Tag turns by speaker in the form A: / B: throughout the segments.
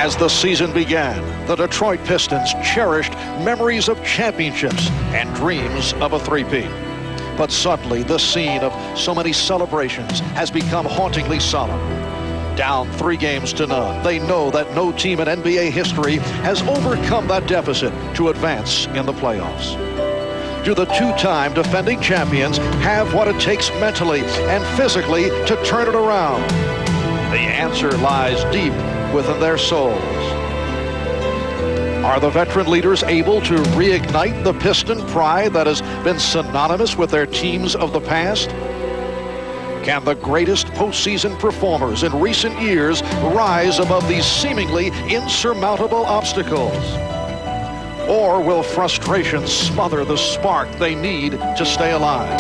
A: As the season began, the Detroit Pistons cherished memories of championships and dreams of a three-peat. But suddenly, the scene of so many celebrations has become hauntingly solemn. Down 3-0, they know that no team in NBA history has overcome that deficit to advance in the playoffs. Do the two-time defending champions have what it takes mentally and physically to turn it around? The answer lies deep within their souls. Are the veteran leaders able to reignite the Piston pride that has been synonymous with their teams of the past? Can the greatest postseason performers in recent years rise above these seemingly insurmountable obstacles? Or will frustration smother the spark they need to stay alive?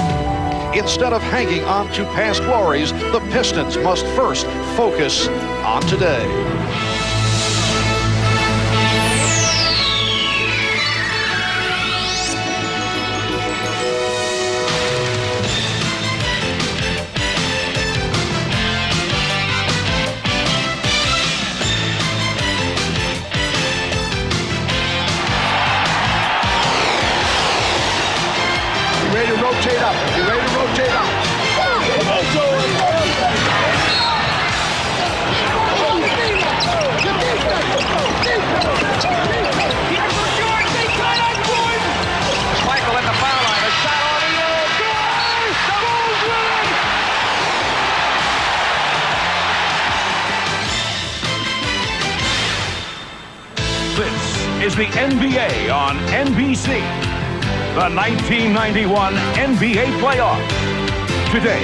A: Instead of hanging on to past glories, the Pistons must first focus on today.
B: You ready to rotate up? You ready to rotate up?
C: Michael at the foul line. A shot on the
D: This is the NBA on NBC. The 1991 NBA playoffs. Today,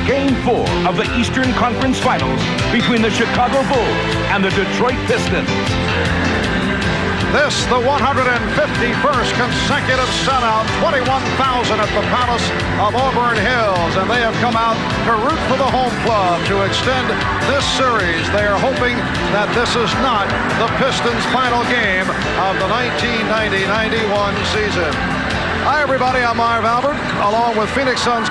D: Game 4 of the Eastern Conference Finals between the Chicago Bulls and the Detroit Pistons.
A: This, the 151st consecutive sellout, 21,000 at the Palace of Auburn Hills, and they have come out to root for the home club to extend this series. They are hoping that this is not the Pistons' final game of the 1990-91 season. Hi, everybody. I'm Marv Albert, along with Phoenix Suns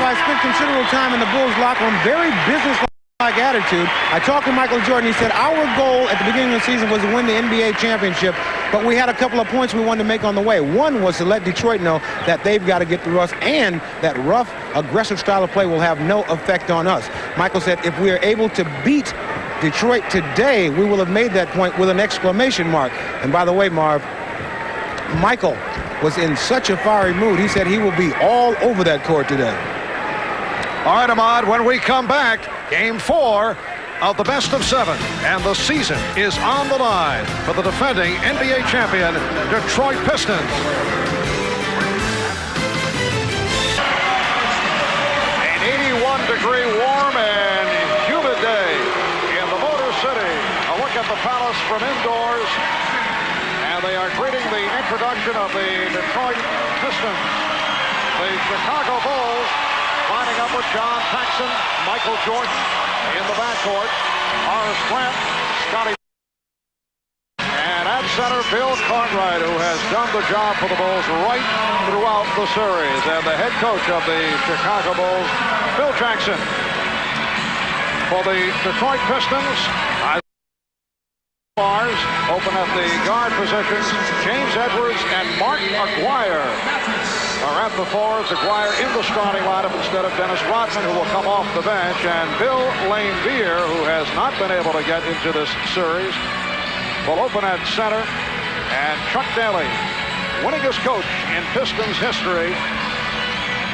E: I spent considerable time in the Bulls locker room, very business-like attitude. I talked to Michael Jordan. He said, our goal at the beginning of the season was to win the NBA championship, but we had a couple of points we wanted to make on the way. One was to let Detroit know that they've got to get through us, and that rough, aggressive style of play will have no effect on us. Michael said, if we are able to beat Detroit today, we will have made that point with an exclamation mark. And by the way, Marv, Michael was in such a fiery mood. He said he will be all over that court today.
A: All right, Ahmad, when we come back, Game 4 of the best of 7, and the season is on the line for the defending NBA champion, Detroit Pistons. An 81-degree warm and humid day in the Motor City. A look at the Palace from indoors, and they are greeting the introduction of the Detroit Pistons. The Chicago Bulls lining up with John Paxson, Michael Jordan in the backcourt. Horace Grant, Scotty. And at center, Bill Cartwright, who has done the job for the Bulls right throughout the series. And the head coach of the Chicago Bulls, Phil Jackson. For the Detroit Pistons, bars open at the guard positions. James Edwards and Mark Aguirre are at the fours. Aguirre in the starting lineup instead of Dennis Rodman, who will come off the bench. And Bill Laimbeer, who has not been able to get into this series, will open at center. And Chuck Daly, winningest coach in Pistons history,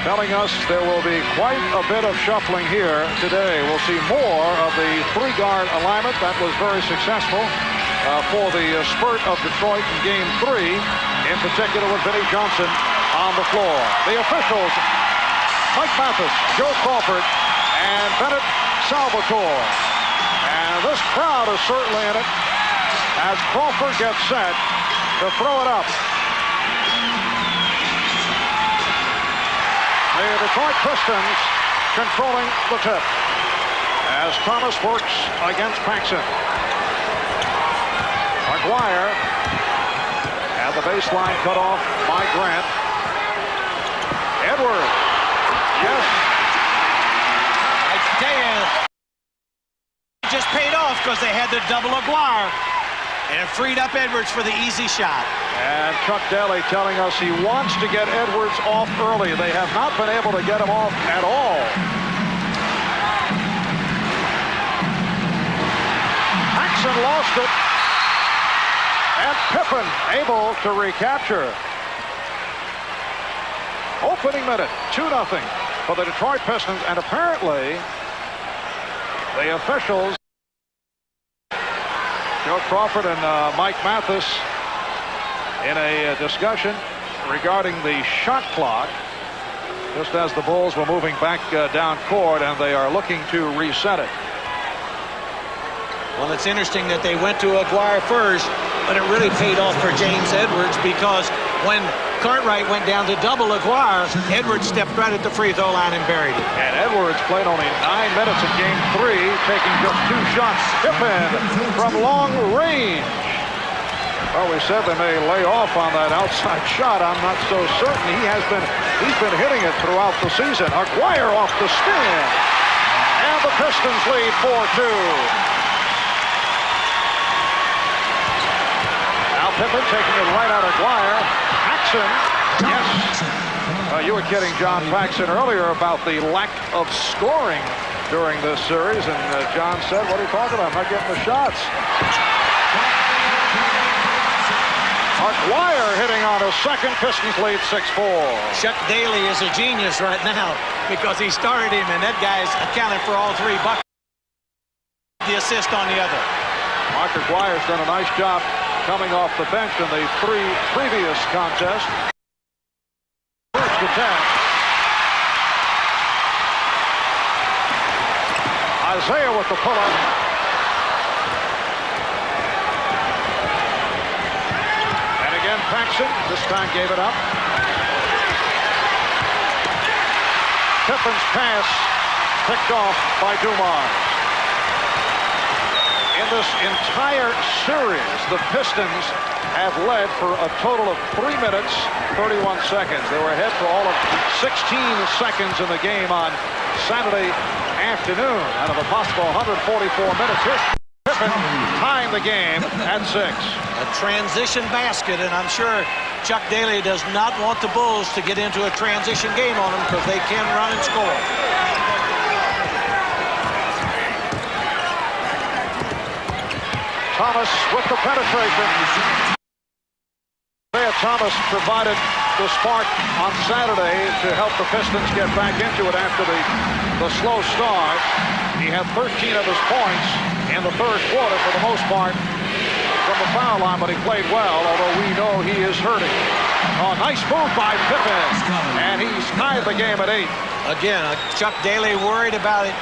A: telling us there will be quite a bit of shuffling here today. We'll see more of the three-guard alignment that was very successful for the spurt of Detroit in Game 3, in particular with Vinnie Johnson on the floor. The officials, Mike Mathis, Joe Crawford, and Bennett Salvatore. And this crowd is certainly in it as Crawford gets set to throw it up. The Detroit Pistons controlling the tip as Thomas works against Paxson. Aguirre and the baseline cut off by Grant. Edwards. Yes.
F: I tell you, it just paid off because they had to double Aguirre. And it freed up Edwards for the easy shot.
A: And Chuck Daly telling us he wants to get Edwards off early. They have not been able to get him off at all. Paxson lost it. And Pippen able to recapture. Opening minute, 2-0 for the Detroit Pistons. And apparently, the officials, Joe Crawford and Mike Mathis, in a discussion regarding the shot clock, just as the Bulls were moving back down court, and they are looking to reset it.
F: Well, it's interesting that they went to Aguirre first, but it really paid off for James Edwards, because when Cartwright went down to double Aguirre, Edwards stepped right at the free throw line and buried it.
A: And Edwards played only 9 minutes in Game 3, taking just 2 shots. Pippen from long range. Well, we said they may lay off on that outside shot. I'm not so certain. He's been hitting it throughout the season. Aguirre off the spin. And the Pistons lead 4-2. Now Pippen taking it right out of Aguirre. Paxson, yes. You were kidding John Paxson earlier about the lack of scoring during this series, and John said, what are you talking about? I'm not getting the shots. Aguirre hitting on his second. Pistons lead 6-4.
F: Chuck Daly is a genius right now because he started him, and that guy's accounted for all 3 buckets. The assist on the other.
A: Mark Aguirre's done a nice job coming off the bench in the 3 previous contests. First attack. Isaiah with the pull-up. And again, Paxson this time gave it up. Pippen's pass picked off by Dumars. In this entire series, the Pistons have led for a total of 3 minutes, 31 seconds. They were ahead for all of 16 seconds in the game on Saturday afternoon. Out of a possible 144 minutes, here Pippen timed the game at 6.
F: A transition basket, and I'm sure Chuck Daly does not want the Bulls to get into a transition game on them because they can run and score.
A: Thomas with the penetration. Thomas provided the spark on Saturday to help the Pistons get back into it after the slow start. He had 13 of his points in the third quarter for the most part from the foul line, but he played well, although we know he is hurting. Oh, nice move by Pippen, and he's tied the game at 8.
F: Again, Chuck Daly worried about it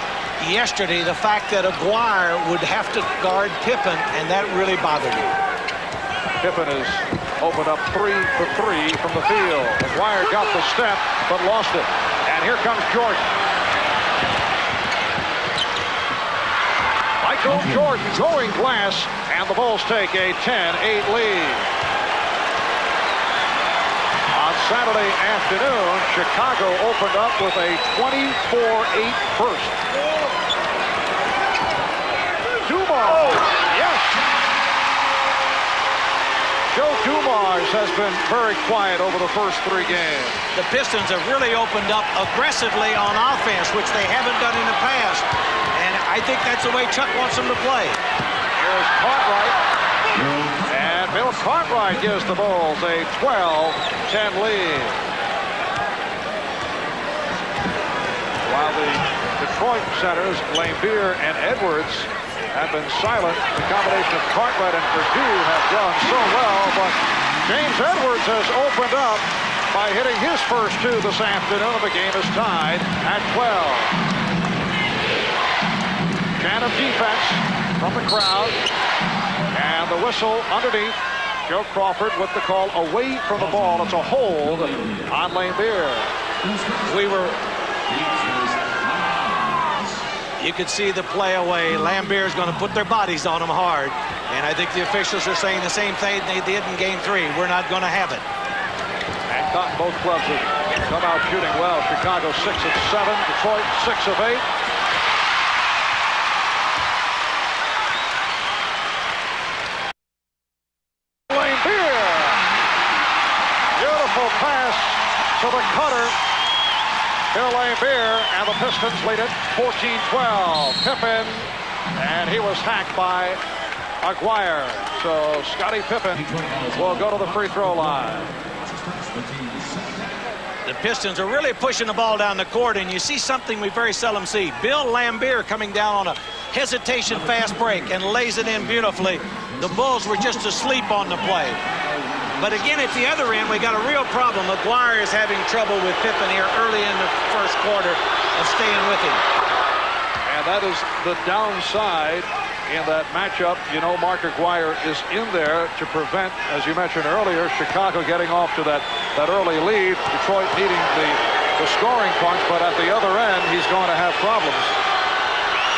F: yesterday, the fact that Aguirre would have to guard Pippen, and that really bothered him.
A: Pippen has opened up 3 for 3 from the field. McGuire got the step, but lost it. And here comes Jordan. Michael Jordan going glass, and the Bulls take a 10-8 lead. On Saturday afternoon, Chicago opened up with a 24-8 first. Dumars, yes! Joe Dumars has been very quiet over the first 3 games.
F: The Pistons have really opened up aggressively on offense, which they haven't done in the past. And I think that's the way Chuck wants them to play.
A: Here's Cartwright. And Bill Cartwright gives the Bulls a 12-10 lead. While the Detroit centers, Lambeer and Edwards, have been silent. The combination of Cartwright and Purdue have done so well, but James Edwards has opened up by hitting his first 2 this afternoon, and the game is tied at 12. Chant of defense from the crowd, and the whistle underneath. Joe Crawford with the call away from the ball. It's a hold on Lambeer.
F: You could see the play away. Lambeer is going to put their bodies on them hard. And I think the officials are saying the same thing they did in Game 3. We're not going to have it.
A: And both clubs have come out shooting well. Chicago 6 of 7. Detroit 6 of 8. Lambeer. Beautiful pass to the cutter. Bill Lambeer, and the Pistons lead it 14-12. Pippen, and he was hacked by McGuire. So Scottie Pippen will go to the free throw line.
F: The Pistons are really pushing the ball down the court, and you see something we very seldom see. Bill Lambeer coming down on a hesitation fast break and lays it in beautifully. The Bulls were just asleep on the play. But again, at the other end, we got a real problem. McGuire is having trouble with Pippen here early in the first quarter of staying with him.
A: And that is the downside in that matchup. You know, Mark McGuire is in there to prevent, as you mentioned earlier, Chicago getting off to that early lead. Detroit needing the scoring punch, but at the other end, he's going to have problems.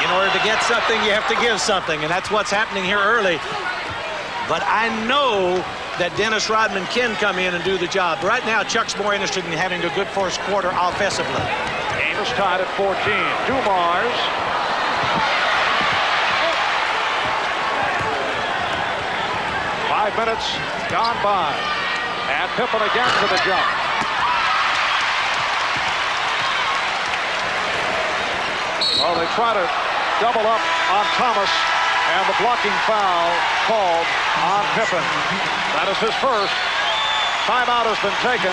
F: In order to get something, you have to give something, and that's what's happening here early. But I know that Dennis Rodman can come in and do the job. Right now, Chuck's more interested in having a good first quarter offensively.
A: Game is tied at 14. Dumars. 5 minutes gone by. And Pippen again for the jump. Well, they try to double up on Thomas. And the blocking foul called on Pippen. That is his first. Timeout has been taken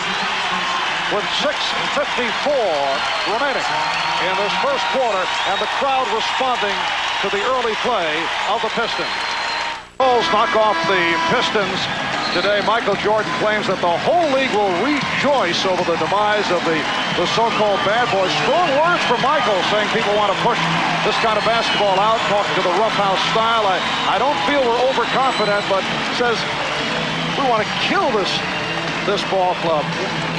A: with 6:54 remaining in this first quarter, and the crowd responding to the early play of the Pistons. Bulls knock off the Pistons today. Michael Jordan claims that the whole league will rejoice over the demise of the so-called bad boys. Strong words from Michael, saying people want to push this kind of basketball out, talking to the roughhouse style. I don't feel we're overconfident, but says we want to kill this ball club.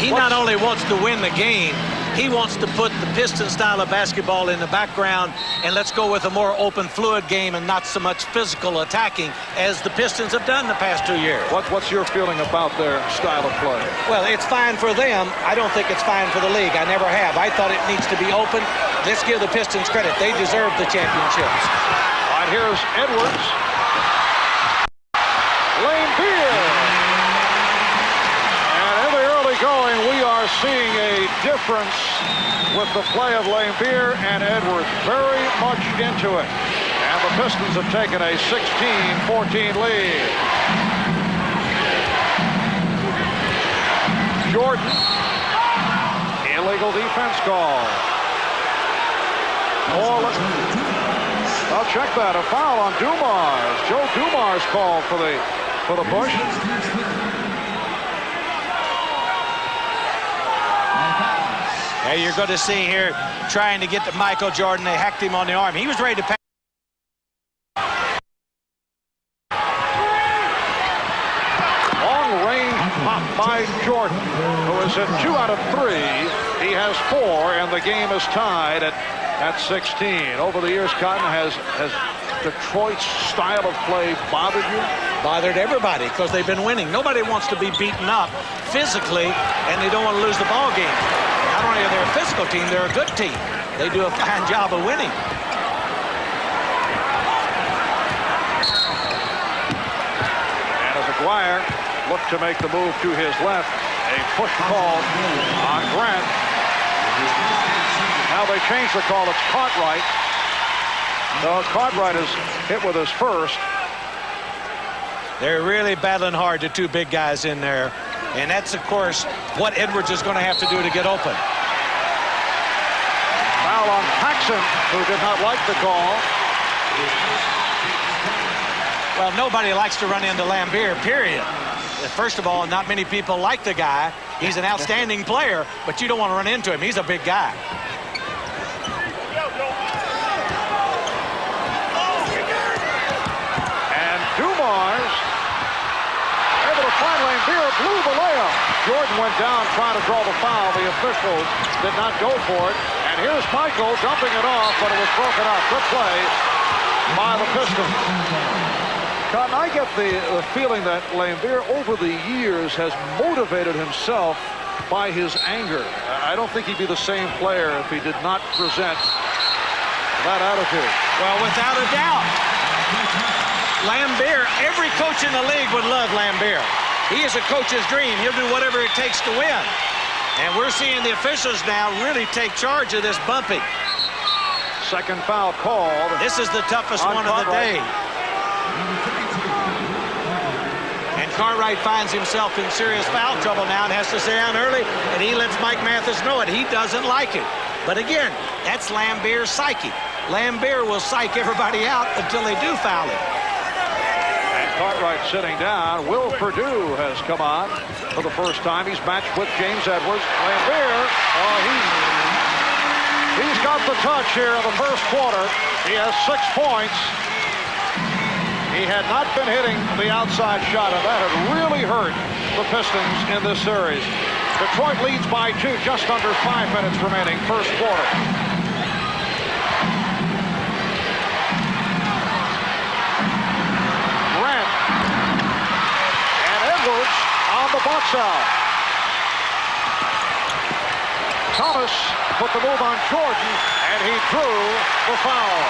F: He not only wants to win the game, he wants to put the Piston style of basketball in the background, and let's go with a more open, fluid game and not so much physical attacking as the Pistons have done the past 2 years.
A: What's your feeling about their style of play?
F: Well, it's fine for them. I don't think it's fine for the league. I never have. I thought it needs to be open. Let's give the Pistons credit. They deserve the championships.
A: All right, here's Edwards. Lambeer. Going, we are seeing a difference with the play of Lambeer and Edwards. Very much into it. And the Pistons have taken a 16-14 lead. Jordan. Illegal defense call. I'll check that. A foul on Dumars. Joe Dumars called for the push.
F: Hey, you're going to see here trying to get to Michael Jordan. They hacked him on the arm. He was ready to pass.
A: by Jordan, who is at 2 out of 3. He has 4, and the game is tied at 16. Over the years, Cotton, has Detroit's style of play bothered you?
F: Bothered everybody because they've been winning. Nobody wants to be beaten up physically, and they don't want to lose the ball game. Not only are they a physical team, they're a good team. They do a fine job of winning.
A: And as Aguirre looked to make the move to his left, a push call on Grant. Now they changed the call. It's Cartwright. No, Cartwright is hit with his first.
F: They're really battling hard, the two big guys in there. And that's, of course, what Edwards is going to have to do to get open.
A: Foul on Paxson, who did not like the call.
F: Well, nobody likes to run into Lambier, period. First of all, not many people like the guy. He's an outstanding player, but you don't want to run into him. He's a big guy.
A: And Dumars able to find Lambier, blew the layup. Jordan went down trying to draw the foul. The officials did not go for it. And here's Michael dumping it off, but it was broken up. Good play by the Pistons. Cotton, I get the feeling that Lambier over the years has motivated himself by his anger. I don't think he'd be the same player if he did not present that attitude.
F: Well, without a doubt. Lambier, every coach in the league would love Lambier. He is a coach's dream. He'll do whatever it takes to win. And we're seeing the officials now really take charge of this bumping.
A: Second foul called.
F: This is the toughest one of the day. And Cartwright finds himself in serious foul trouble now and has to stay down early, and he lets Mike Mathis know it. He doesn't like it. But again, that's Lambier's psyche. Lambier will psych everybody out until they do foul him.
A: Cartwright sitting down. Will Perdue has come on for the first time. He's matched with James Edwards. Lambier, he's got the touch here in the first quarter. He has 6 points. He had not been hitting the outside shot, and that had really hurt the Pistons in this series. Detroit leads by 2, just under 5 minutes remaining, first quarter. On the box out. Thomas put the move on Jordan, and he drew the foul.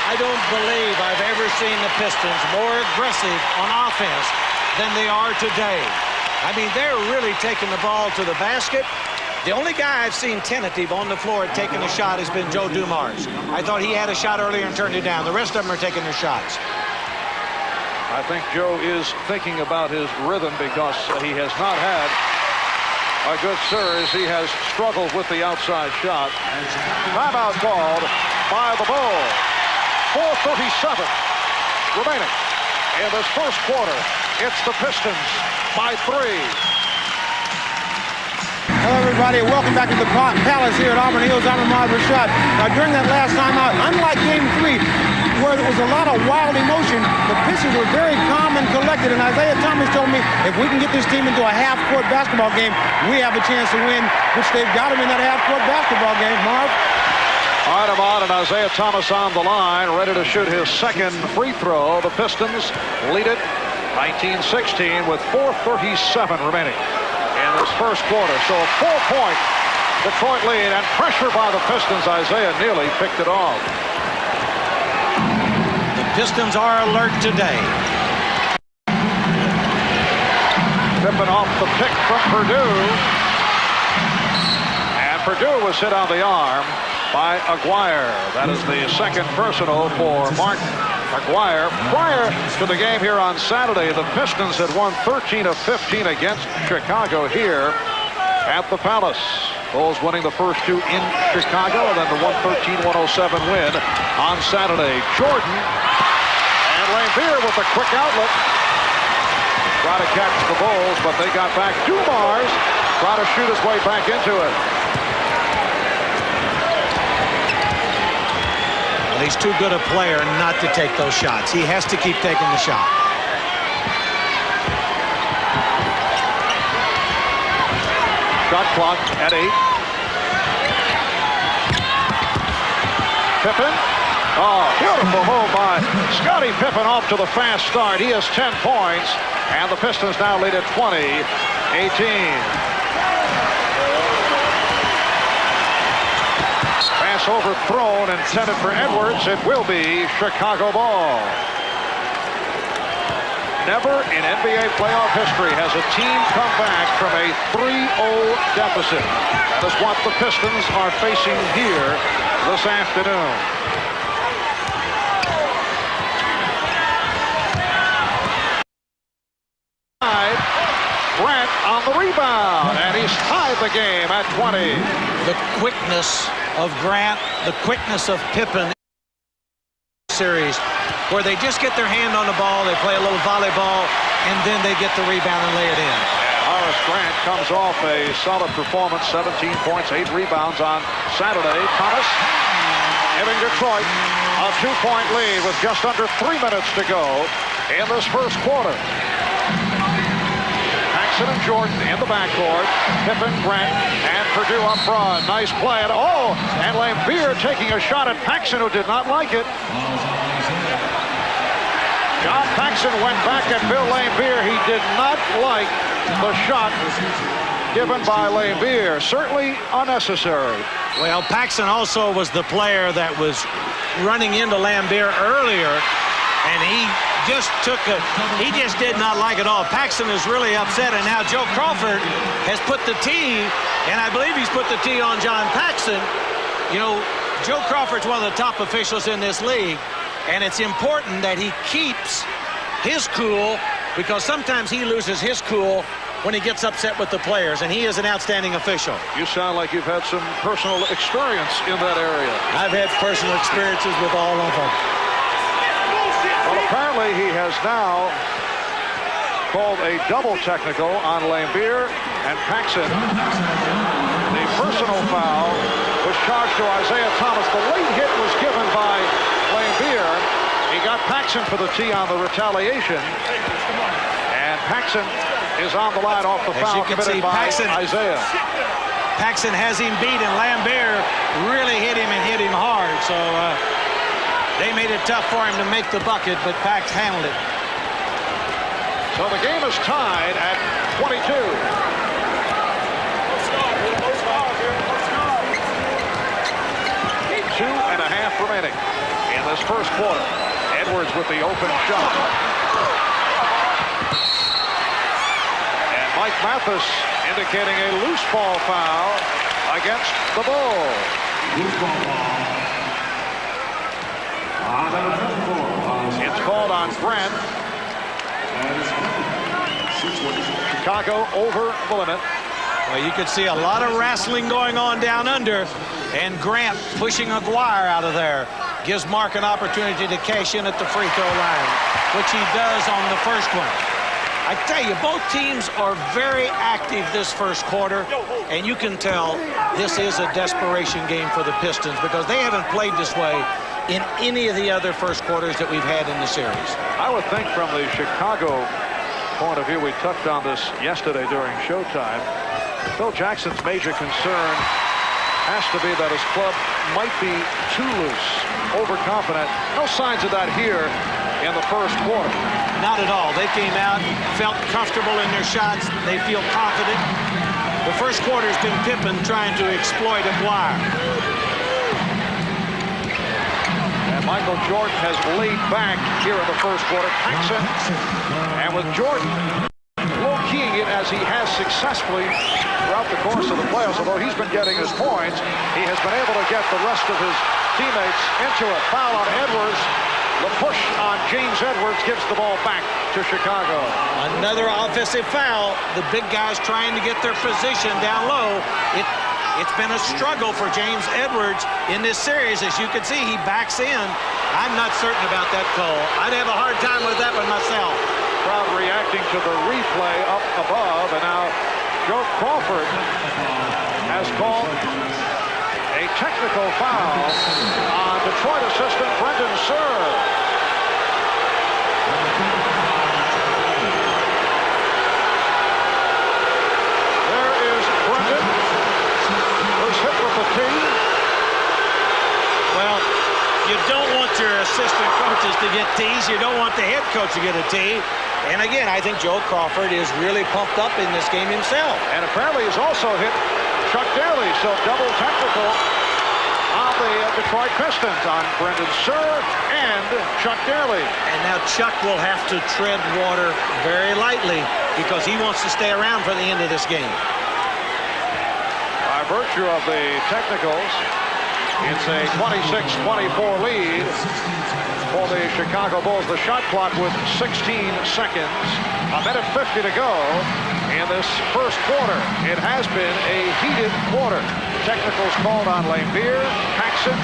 F: I don't believe I've ever seen the Pistons more aggressive on offense than they are today. I mean, they're really taking the ball to the basket. The only guy I've seen tentative on the floor at taking a shot has been Joe Dumars. I thought he had a shot earlier and turned it down. The rest of them are taking their shots.
A: I think Joe is thinking about his rhythm because he has not had a good series. He has struggled with the outside shot. Timeout called by the Bulls. 4:37 remaining in this first quarter. It's the Pistons by 3.
E: Hello, everybody. Welcome back to the Palace here at Auburn Hills. I'm Ahmad Rashad. Now, during that last timeout, unlike Game 3, where there was a lot of wild emotion, the Pistons were very calm and collected. And Isaiah Thomas told me if we can get this team into a half-court basketball game, we have a chance to win, which they've got them in that half-court basketball game. Marv?
A: All right, Ahmad, and Isaiah Thomas on the line, ready to shoot his second free throw. The Pistons lead it 19-16 with 4:37 remaining in this first quarter. So a 4-point Detroit lead, and pressure by the Pistons. Isaiah nearly picked it off.
F: The Pistons are alert today.
A: Tipping off the pick from Perdue. And Perdue was hit on the arm by Aguirre. That is the second personal for Mark Aguirre. Prior to the game here on Saturday, the Pistons had won 13 of 15 against Chicago here at the Palace. Bulls winning the first 2 in Chicago, and then the 113-107 win on Saturday. Jordan and Lambier with a quick outlet. Try to catch the Bulls, but they got back. Dumars try to shoot his way back into it.
F: Well, he's too good a player not to take those shots. He has to keep taking the shot.
A: Shot clock at 8. Pippen. Oh, beautiful move by Scottie Pippen off to the fast start. He has 10 points, and the Pistons now lead at 20-18. Pass overthrown, intended for Edwards. It will be Chicago ball. Never in NBA playoff history has a team come back from a 3-0 deficit. That is what the Pistons are facing here this afternoon. Grant on the rebound, and he's tied the game at 20.
F: The quickness of Grant, the quickness of Pippen series, where they just get their hand on the ball, they play a little volleyball, and then they get the rebound and lay it in.
A: Horace Grant comes off a solid performance, 17 points, 8 rebounds on Saturday. Thomas giving Detroit a 2-point lead with just under 3 minutes to go in this first quarter. Paxson and Jordan in the backcourt. Pippen, Grant, and Purdue up front. Nice play. And Lambier taking a shot at Paxson, who did not like it. John Paxson went back at Bill Lambier. He did not like the shot given by Lambier. Certainly unnecessary.
F: Well, Paxson also was the player that was running into Lambier earlier, and he just did not like it all. Paxson is really upset, and now Joe Crawford has put the tee, and I believe he's put the tee on John Paxson. You know, Joe Crawford's one of the top officials in this league, and it's important that he keeps his cool, because sometimes he loses his cool when he gets upset with the players, and he is an outstanding official.
A: You sound like you've had some personal experience in that area.
F: I've had personal experiences with all of them.
A: Well, apparently he has now called a double technical on Lambier and Paxson. The personal foul was charged to Isaiah Thomas. The late hit was given by Lambier. He got Paxson for the tee on the retaliation. And Paxson is on the line off the foul committed by Isaiah.
F: Paxson has him beat, and Lambier really hit him and hit him hard. So they made it tough for him to make the bucket, but Pax handled it.
A: So the game is tied at 22. 2.5 remaining in this first quarter. Edwards with the open shot. And Mike Mathis indicating a loose ball foul against the Bulls.
G: Loose ball foul.
A: It's called on Grant. Chicago over the limit.
F: Well, you could see a lot of wrestling going on down under, and Grant pushing Aguirre out of there. Gives Mark an opportunity to cash in at the free throw line, which he does on the first one. I tell you, both teams are very active this first quarter, and you can tell this is a desperation game for the Pistons, because they haven't played this way in any of the other first quarters that we've had in the series.
A: I would think from the Chicago point of view, we touched on this yesterday during Showtime, Phil Jackson's major concern has to be that his club might be too loose, overconfident. No signs of that here in the first quarter.
F: Not at all. They came out, felt comfortable in their shots. They feel confident. The first quarter's been Pippen trying to exploit Aguirre.
A: And Michael Jordan has laid back here in the first quarter. Paxson, and with Jordan low-keying it as he has successfully throughout the course of the playoffs, although he's been getting his points, he has been able to get the rest of his teammates into it. Foul on Edwards. The push on James Edwards gives the ball back to Chicago.
F: Another offensive foul. The big guys trying to get their position down low. It's been a struggle for James Edwards in this series. As you can see, he backs in. I'm not certain about that call. I'd have a hard time with that one myself.
A: Crowd reacting to the replay up above, and now Joe Crawford has called a technical foul on Detroit assistant Brendan Surr. There is Brendan
F: assistant coaches to get tees. You don't want the head coach to get a tee. And again, I think Joe Crawford is really pumped up in this game himself.
A: And apparently he's also hit Chuck Daly, so double technical on the Detroit Pistons on Brendan Surr and Chuck Daly.
F: And now Chuck will have to tread water very lightly because he wants to stay around for the end of this game.
A: By virtue of the technicals, it's a 26-24 lead for the Chicago Bulls. The shot clock with 16 seconds, a minute 50 to go in this first quarter. It has been a heated quarter. Technicals called on Lambier, Paxson,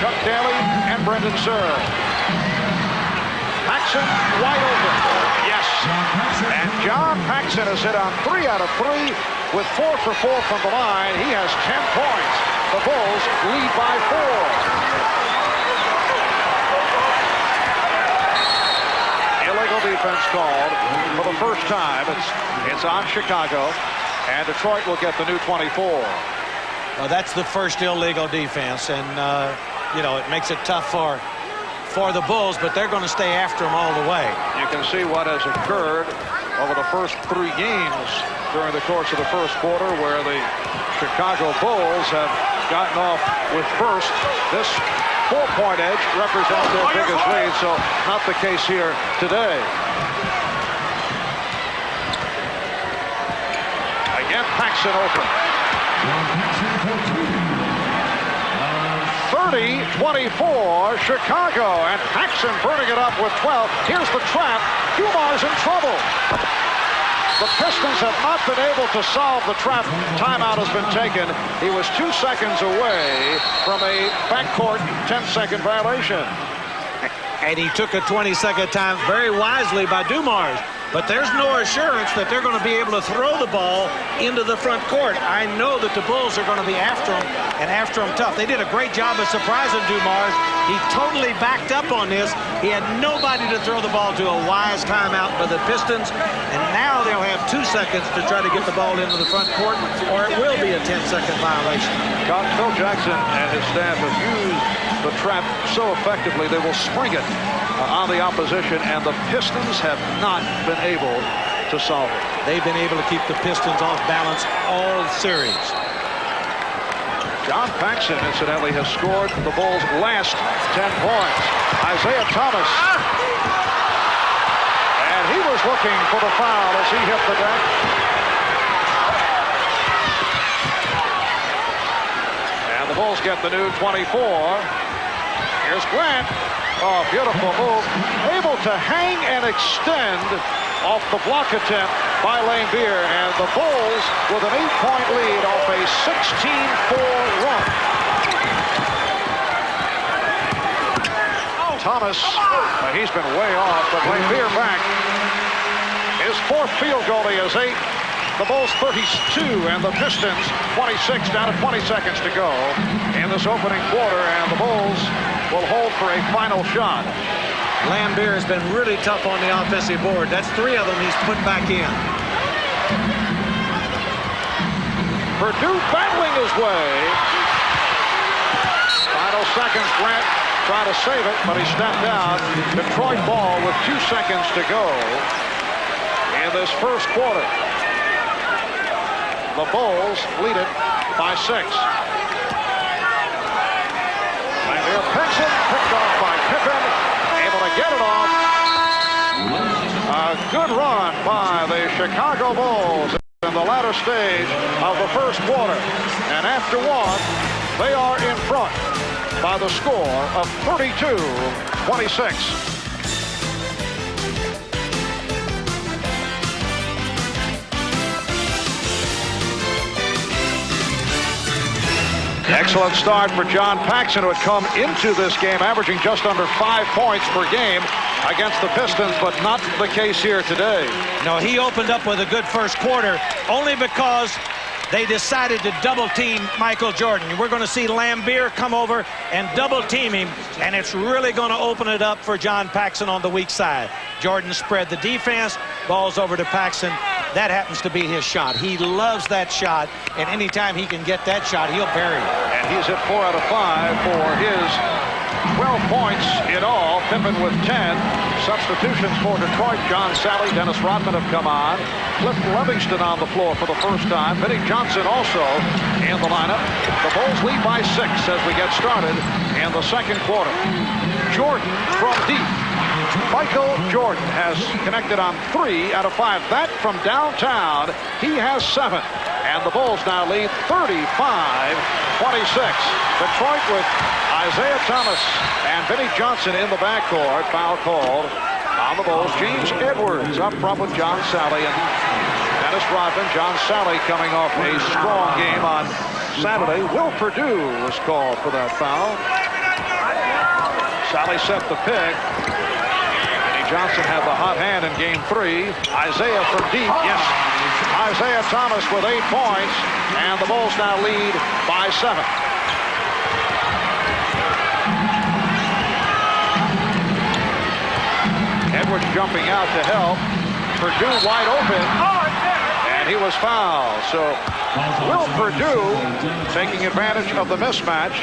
A: Chuck Daly, and Brendan Surr. Paxson wide open. Yes. And John Paxson has hit on 3 out of 3 with 4 for 4 from the line. He has 10 points. The Bulls lead by 4. Illegal defense called for the first time. It's on Chicago, and Detroit will get the new 24.
F: Well, that's the first illegal defense, and you know, it makes it tough for the Bulls, but they're going to stay after them all the way.
A: You can see what has occurred over the first 3 games during the course of the first quarter, where the Chicago Bulls have gotten off with first. This 4-point edge represents their biggest lead, so not the case here today. Again, Paxson open. 30-24, Chicago, and Paxson burning it up with 12. Here's the trap. Dumar's in trouble. The Pistons have not been able to solve the trap. Timeout has been taken. He was 2 seconds away from a backcourt 10-second violation.
F: And he took a 20-second time very wisely by Dumars. But there's no assurance that they're going to be able to throw the ball into the front court. I know that the Bulls are going to be after him, and after him tough. They did a great job of surprising Dumars. He totally backed up on this. He had nobody to throw the ball to. A wise timeout by the Pistons. And now they'll have 2 seconds to try to get the ball into the front court, or it will be a 10-second violation.
A: Phil Jackson and his staff have used the trap so effectively they will spring it on the opposition, and the Pistons have not been able to solve it.
F: They've been able to keep the Pistons off balance all series.
A: John Paxson, incidentally, has scored the Bulls' last 10 points. Isaiah Thomas. And he was looking for the foul as he hit the deck. And the Bulls get the new 24. Here's Grant. Oh, beautiful move. Able to hang and extend off the block attempt by Lambier. And the Bulls with an 8-point lead off a 16-4 run. Thomas, he's been way off, but Lambier back. His 4th field goal, he has 8. The Bulls 32 and the Pistons 26, down to 20 seconds to go in this opening quarter, and the Bulls will hold for a final shot.
F: Lambier has been really tough on the offensive board. That's 3 of them he's put back in.
A: Purdue battling his way. Final seconds, Grant trying to save it, but he stepped out. Detroit ball with 2 seconds to go in this first quarter. The Bulls lead it by 6. Lambier picks it, picked off by Pippen, able to get it off. A good run by the Chicago Bulls in the latter stage of the first quarter. And after 1, they are in front by the score of 32-26. Excellent start for John Paxson, who had come into this game averaging just under 5 points per game against the Pistons, but not the case here today.
F: No, he opened up with a good first quarter only because they decided to double-team Michael Jordan. We're going to see Lambier come over and double-team him, and it's really going to open it up for John Paxson on the weak side. Jordan spread the defense, balls over to Paxson. That happens to be his shot. He loves that shot, and anytime he can get that shot, he'll bury it.
A: And he's hit 4 out of 5 for his 12 points in all. Pippen with 10. Substitutions for Detroit. John Sally, Dennis Rodman have come on. Cliff Livingston on the floor for the first time. Vinnie Johnson also in the lineup. The Bulls lead by 6 as we get started in the second quarter. Jordan from deep. Michael Jordan has connected on 3 out of 5. That from downtown. He has 7. And the Bulls now lead 35-26. Detroit with Isaiah Thomas and Vinnie Johnson in the backcourt. Foul called on the Bulls. James Edwards up front with John Sally and Dennis Rodman. John Sally coming off a strong game on Saturday. Will Perdue was called for that foul. Sally set the pick. Vinnie Johnson had the hot hand in game 3. Isaiah from deep. Yes. Isaiah Thomas with 8 points. And the Bulls now lead by 7. Edwards jumping out to help. Perdue wide open. And he was fouled. So Will Perdue, taking advantage of the mismatch,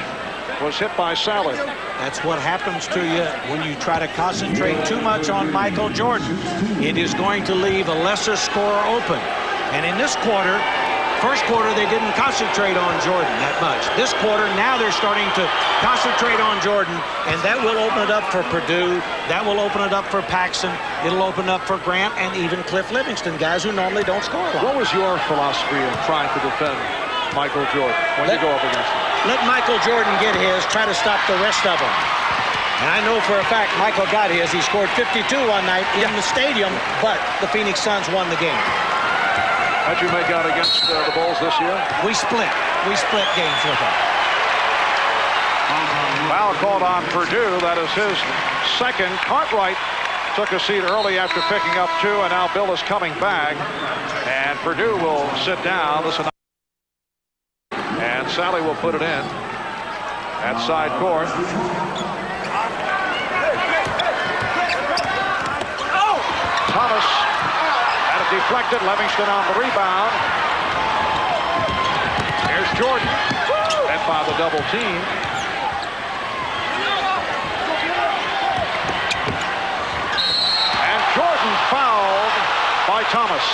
A: was hit by Sally.
F: That's what happens to you when you try to concentrate too much on Michael Jordan. It is going to leave a lesser scorer open. And in this quarter, first quarter, they didn't concentrate on Jordan that much. This quarter, now they're starting to concentrate on Jordan, and that will open it up for Perdue. That will open it up for Paxson. It'll open up for Grant and even Cliff Livingston, guys who normally don't score a lot.
A: What was your philosophy in trying to defend Michael Jordan when you go up against him?
F: Let Michael Jordan get his, try to stop the rest of them. And I know for a fact Michael got his. He scored 52 one night in the stadium, but the Phoenix Suns won the game.
A: How'd you make out against the Bulls this year?
F: We split games with them.
A: Foul called on Perdue. That is his second. Cartwright took a seat early after picking up 2, and now Bill is coming back. And Perdue will sit down. Listen. And Sally will put it in at side court. Thomas had it deflected. Livingston on the rebound. Here's Jordan. Met by the double team. And Jordan fouled by Thomas.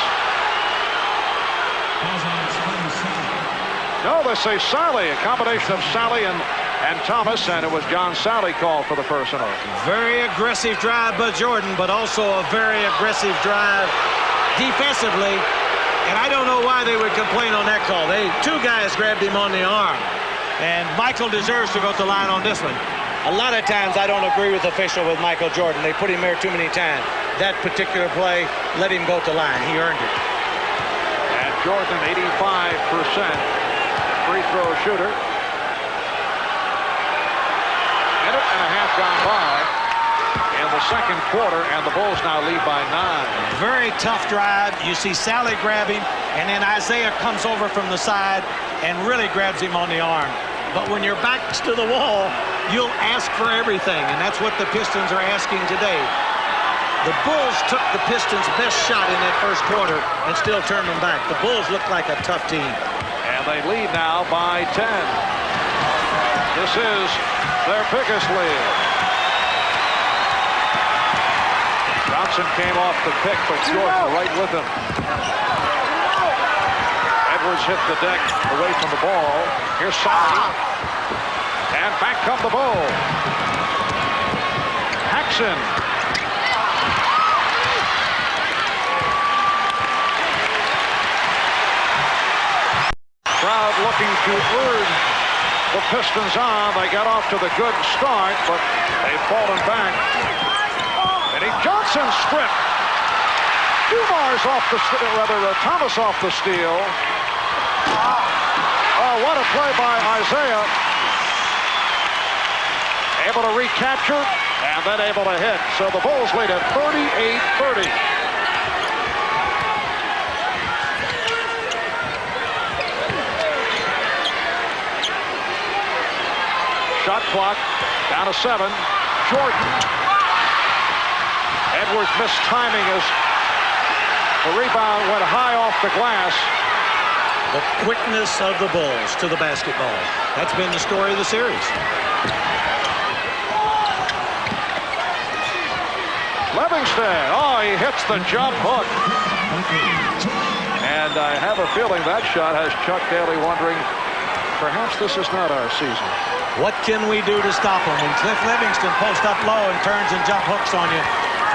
A: No, they say Sally, a combination of Sally and Thomas, and it was John Sally called for the personal.
F: Very aggressive drive by Jordan, but also a very aggressive drive defensively. And I don't know why they would complain on that call. Two guys grabbed him on the arm. And Michael deserves to go to the line on this one. A lot of times I don't agree with the official with Michael Jordan. They put him there too many times. That particular play, let him go to the line. He earned it.
A: And Jordan, 85%. Free throw shooter. Minute and a half gone by in the second quarter, and the Bulls now lead by 9.
F: Very tough drive. You see Sally grab him, and then Isaiah comes over from the side and really grabs him on the arm. But when your back's to the wall, you'll ask for everything, and that's what the Pistons are asking today. The Bulls took the Pistons' best shot in that first quarter and still turned them back. The Bulls look like a tough team.
A: And they lead now by 10. This is their biggest lead. Johnson came off the pick, but Jordan right with him. Edwards hit the deck away from the ball. Here's Sally. And back come the Bulls. Paxson. Crowd looking to urge the Pistons on. They got off to the good start, but they've fallen back. And Johnson stripped. Dumar's off the steal, Thomas off the steal. Oh, what a play by Isaiah. Able to recapture and then able to hit. So the Bulls lead at 38-30. Shot clock down to 7. Jordan. Edwards missed timing as the rebound went high off the glass.
F: The quickness of the Bulls to the basketball. That's been the story of the series.
A: Livingston. Oh, he hits the jump hook. And I have a feeling that shot has Chuck Daly wondering, perhaps this is not our season.
F: What can we do to stop him? When Cliff Livingston posts up low and turns and jump hooks on you,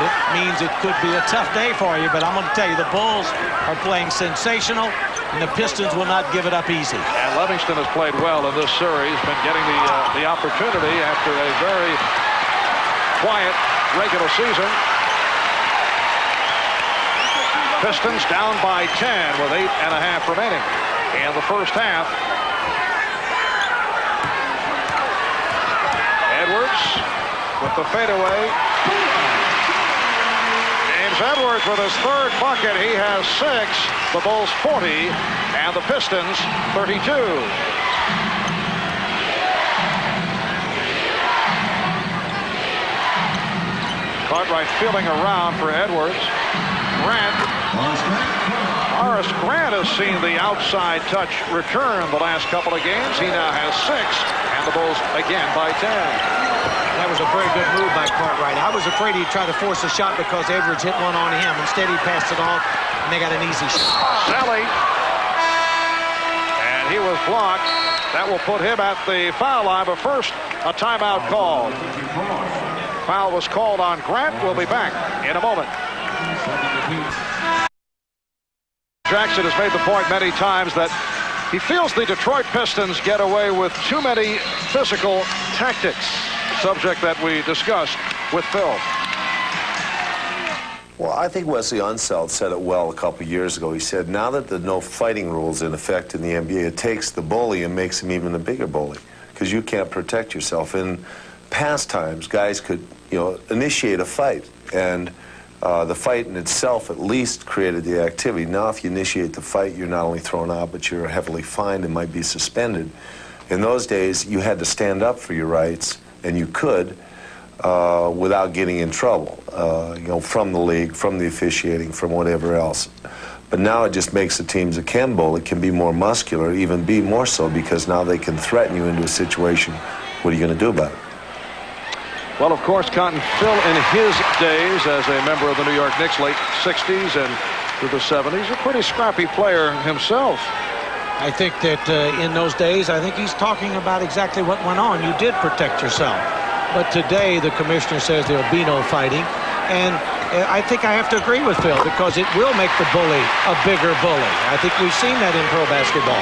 F: it means it could be a tough day for you. But I'm going to tell you, the Bulls are playing sensational, and the Pistons will not give it up easy.
A: And Livingston has played well in this series, been getting the opportunity after a very quiet regular season. Pistons down by 10 with 8.5 remaining in the first half. Edwards with the fadeaway. James Edwards with his third bucket. He has 6. The Bulls 40 and the Pistons 32. Cartwright feeling around for Edwards. Grant. Horace Grant has seen the outside touch return the last couple of games. He now has 6, and the Bulls again by 10.
F: That was a very good move by Cartwright. I was afraid he'd try to force a shot because Edwards hit one on him. Instead, he passed it off, and they got an easy shot.
A: Sally. And he was blocked. That will put him at the foul line, but first, a timeout call. Foul was called on Grant. We'll be back in a moment. Jackson has made the point many times that he feels the Detroit Pistons get away with too many physical tactics, subject that we discussed with Phil.
G: Well, I think Wesley Unseld said it well a couple years ago. He said, now that there are no fighting rules in effect in the NBA, it takes the bully and makes him even a bigger bully, because you can't protect yourself. In past times, guys could, initiate a fight, and the fight in itself at least created the activity. Now if you initiate the fight, you're not only thrown out, but you're heavily fined and might be suspended. In those days, you had to stand up for your rights, and you could without getting in trouble, from the league, from the officiating, from whatever else. But now it just makes the teams that can bowl, it can be more muscular, even be more so, because now they can threaten you into a situation. What are you going to do about it?
A: Well, of course, Cotton Phil in his days as a member of the New York Knicks, late 60s and through the 70s, a pretty scrappy player himself.
F: I think that in those days, I think he's talking about exactly what went on. You did protect yourself. But today, the commissioner says there'll be no fighting. And I think I have to agree with Phil, because it will make the bully a bigger bully. I think we've seen that in pro basketball.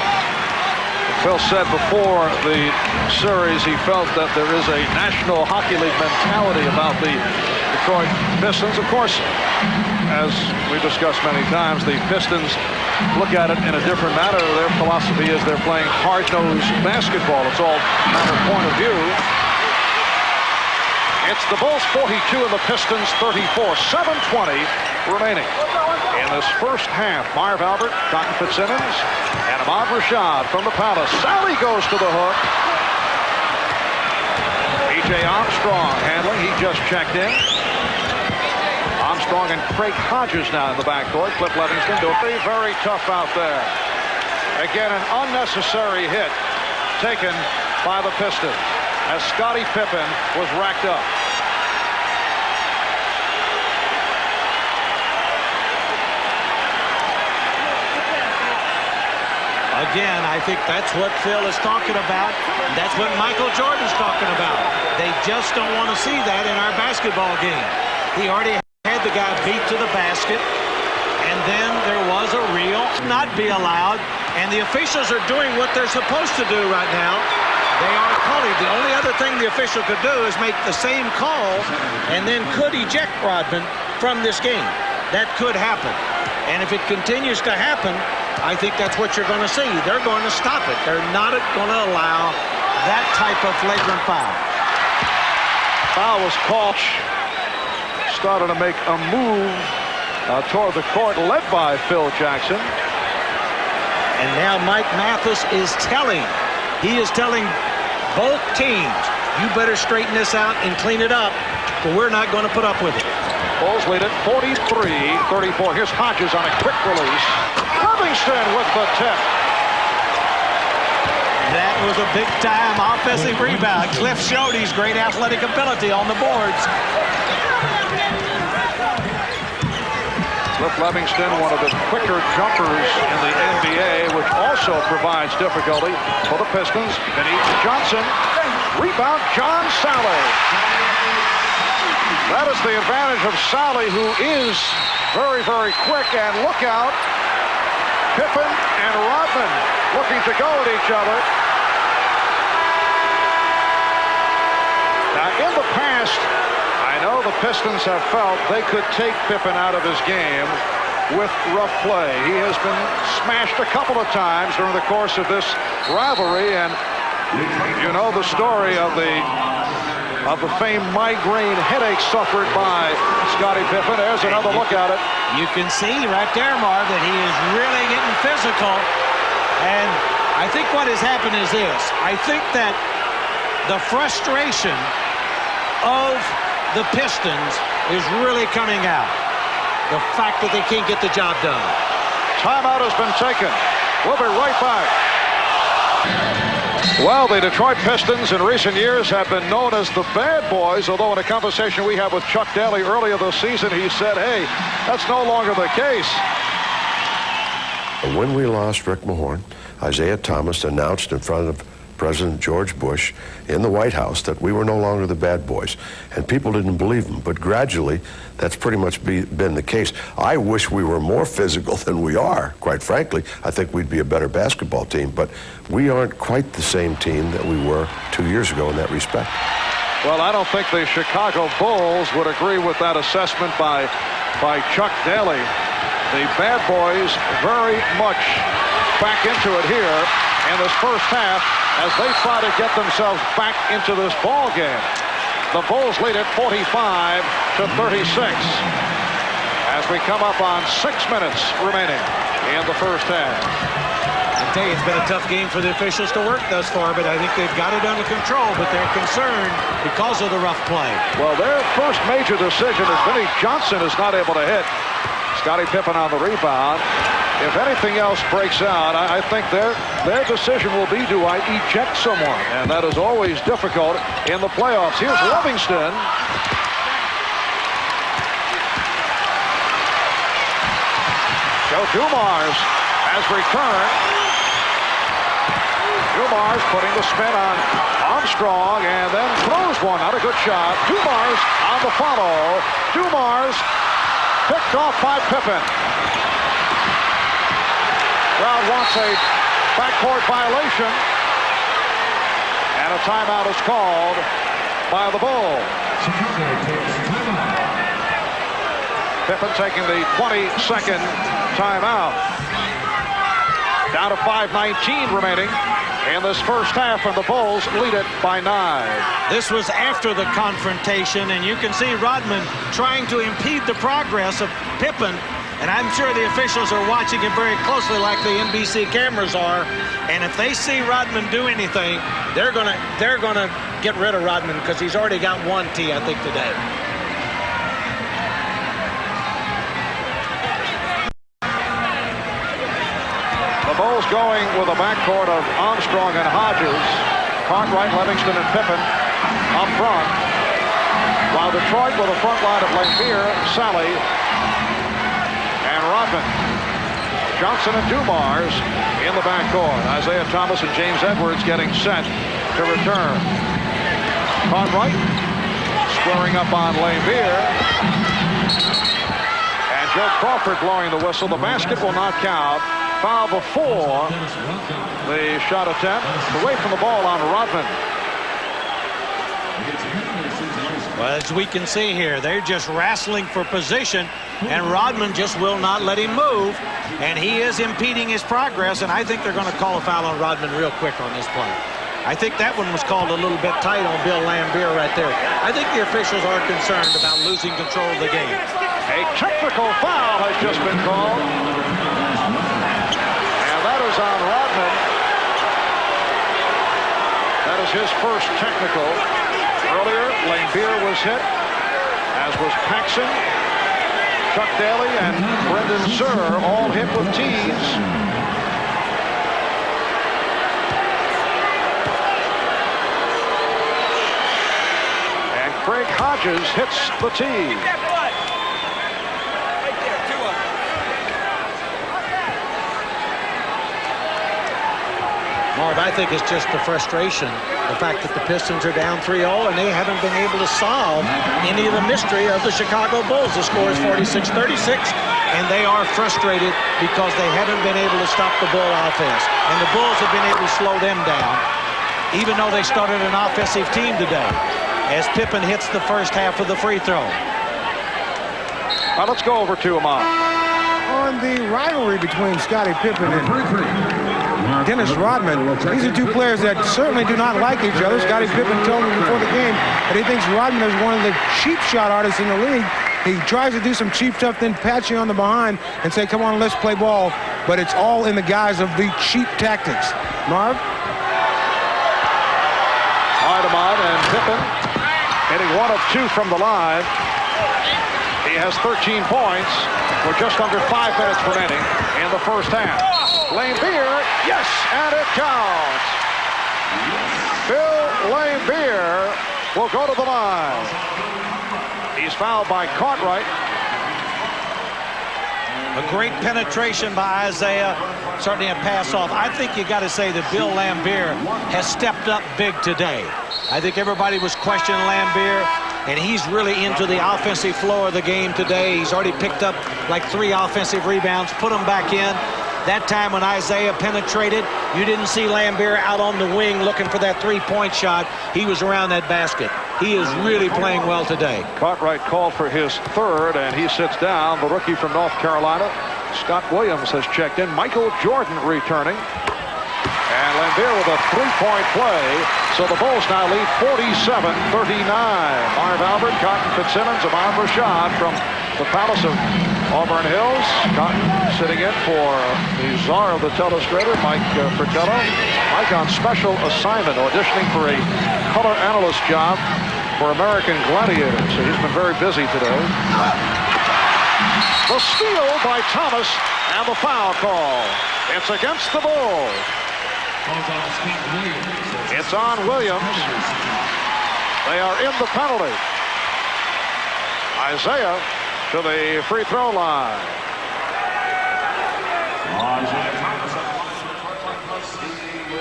A: Phil said before the series he felt that there is a National Hockey League mentality about the Detroit Pistons. Of course, as we discussed many times, the Pistons look at it in a different manner. Their philosophy is they're playing hard-nosed basketball. It's all a matter of point of view. It's the Bulls 42 and the Pistons 34. 7:20 remaining. In this first half, Marv Albert, Cotton Fitzsimmons, and Ahmad Rashad from the Palace. Sally goes to the hook. B.J. Armstrong handling. He just checked in. Armstrong and Craig Hodges now in the backcourt. Cliff Livingston doing very tough out there. Again, an unnecessary hit taken by the Pistons as Scottie Pippen was racked up.
F: Again, I think that's what Phil is talking about. That's what Michael Jordan's talking about. They just don't want to see that in our basketball game. He already had the guy beat to the basket, and then there was a reel. Not be allowed, and the officials are doing what they're supposed to do right now. They are calling. The only other thing the official could do is make the same call and then could eject Rodman from this game. That could happen. And if it continues to happen, I think that's what you're going to see. They're going to stop it. They're not going to allow that type of flagrant foul.
A: Foul was called. Started to make a move toward the court, led by Phil Jackson.
F: And now Mike Mathis is telling both teams, you better straighten this out and clean it up, but we're not going to put up with it.
A: Bulls lead it 43-34. Here's Hodges on a quick release. Livingston with the tip.
F: That was a big-time offensive rebound. Cliff showed his great athletic ability on the boards.
A: Cliff Livingston, one of the quicker jumpers in the NBA, which also provides difficulty for the Pistons. Vinny Johnson, rebound, John Salley. That is the advantage of Salley, who is very, very quick. And look out, Pippen and Rodman looking to go at each other. Now, in the past, I know the Pistons have felt they could take Pippen out of his game with rough play. He has been smashed a couple of times during the course of this rivalry, and you know the story of the famed migraine headache suffered by Scottie Pippen. There's another look at it.
F: You can see right there, Marv, that he is really getting physical. And I think what has happened is this. I think that the frustration of the Pistons is really coming out. The fact that they can't get the job done.
A: Timeout has been taken. We'll be right back. Well, the Detroit Pistons in recent years have been known as the bad boys, although in a conversation we had with Chuck Daly earlier this season, he said, hey, that's no longer the case.
H: When we lost Rick Mahorn, Isaiah Thomas announced in front of President George Bush in the White House that we were no longer the bad boys, and people didn't believe him. But gradually, that's pretty much been the case. I wish we were more physical than we are, quite frankly. I think we'd be a better basketball team, but we aren't quite the same team that we were 2 years ago in that respect.
A: Well, I don't think the Chicago Bulls would agree with that assessment by Chuck Daly. The bad boys very much back into it here in this first half as they try to get themselves back into this ball game. The Bulls lead it 45-36 as we come up on 6 minutes remaining in the first half.
F: I tell you, it's been a tough game for the officials to work thus far, but I think they've got it under control, but they're concerned because of the rough play.
A: Well, their first major decision is Vinny Johnson is not able to hit. Scottie Pippen on the rebound. If anything else breaks out, I think their decision will be, do I eject someone? And that is always difficult in the playoffs. Here's Livingston. Joe Dumars has returned. Dumars putting the spin on Armstrong and then throws one. Not a good shot. Dumars on the follow. Dumars picked off by Pippen. Crowd wants a backcourt violation. And a timeout is called by the Bulls. Pippen taking the 22nd timeout. Down to 5:19 remaining in this first half, and the Bulls lead it by 9.
F: This was after the confrontation, and you can see Rodman trying to impede the progress of Pippen. And I'm sure the officials are watching it very closely like the NBC cameras are. And if they see Rodman do anything, they're gonna get rid of Rodman because he's already got one tee, I think, today.
A: The Bulls going with a backcourt of Armstrong and Hodges. Cartwright, Livingston, and Pippen up front. While Detroit with a front line of Lambeer, Salley, and Rodman. Johnson and Dumars in the backcourt. Isaiah Thomas and James Edwards getting set to return. Cartwright squaring up on Lambeer. And Joe Crawford blowing the whistle. The basket will not count. Foul before the shot attempt. Away from the ball on Rodman.
F: Well, as we can see here, they're just wrestling for position, and Rodman just will not let him move, and he is impeding his progress, and I think they're going to call a foul on Rodman real quick on this play. I think that one was called a little bit tight on Bill Lambier right there. I think the officials are concerned about losing control of the game.
A: A technical foul has just been called. And that is on Rodman. That is his first technical. Earlier, Lambier was hit, as was Paxson, Chuck Daly, and Brendan Suhr, all hit with tees. And Craig Hodges hits the tee.
F: Marv, I think it's just the frustration, the fact that the Pistons are down 3-0 and they haven't been able to solve any of the mystery of the Chicago Bulls. The score is 46-36, and they are frustrated because they haven't been able to stop the Bull offense. And the Bulls have been able to slow them down, even though they started an offensive team today, as Pippen hits the first half of the free throw.
A: Now let's go over to Ahmad.
E: On the rivalry between Scottie Pippen and Dennis Rodman, these are two players that certainly do not like each other. Scottie Pippen told me before the game that he thinks Rodman is one of the cheap shot artists in the league. He tries to do some cheap stuff, then pat you on the behind and say, come on, let's play ball. But it's all in the guise of the cheap tactics. Marv?
A: Ahmad and Pippen hitting 1 of 2 from the line. He has 13 points with just under 5 minutes remaining in the first half. Laimbeer, yes, and it counts. Bill Laimbeer will go to the line. He's fouled by Cartwright.
F: A great penetration by Isaiah, certainly a pass off. I think you got to say that Bill Laimbeer has stepped up big today. I think everybody was questioning Laimbeer, and he's really into the offensive flow of the game today. He's already picked up like 3 offensive rebounds, put them back in. That time when Isaiah penetrated, you didn't see Laimbeer out on the wing looking for that 3-point shot. He was around that basket. He is really playing well today.
A: Cartwright called for his 3rd, and he sits down. The rookie from North Carolina, Scott Williams, has checked in. Michael Jordan returning. And Laimbeer with a 3-point play. So the Bulls now lead 47-39. Marv Albert, Cotton Fitzsimmons, Ahmad Rashad from the Palace of Auburn Hills. Cotton sitting in for the czar of the telestrator, Mike Fratello. Mike on special assignment, auditioning for a color analyst job for American Gladiator. So he's been very busy today. The steal by Thomas and the foul call. It's against the Bulls. It's on Williams. They are in the penalty. Isaiah to the free throw line.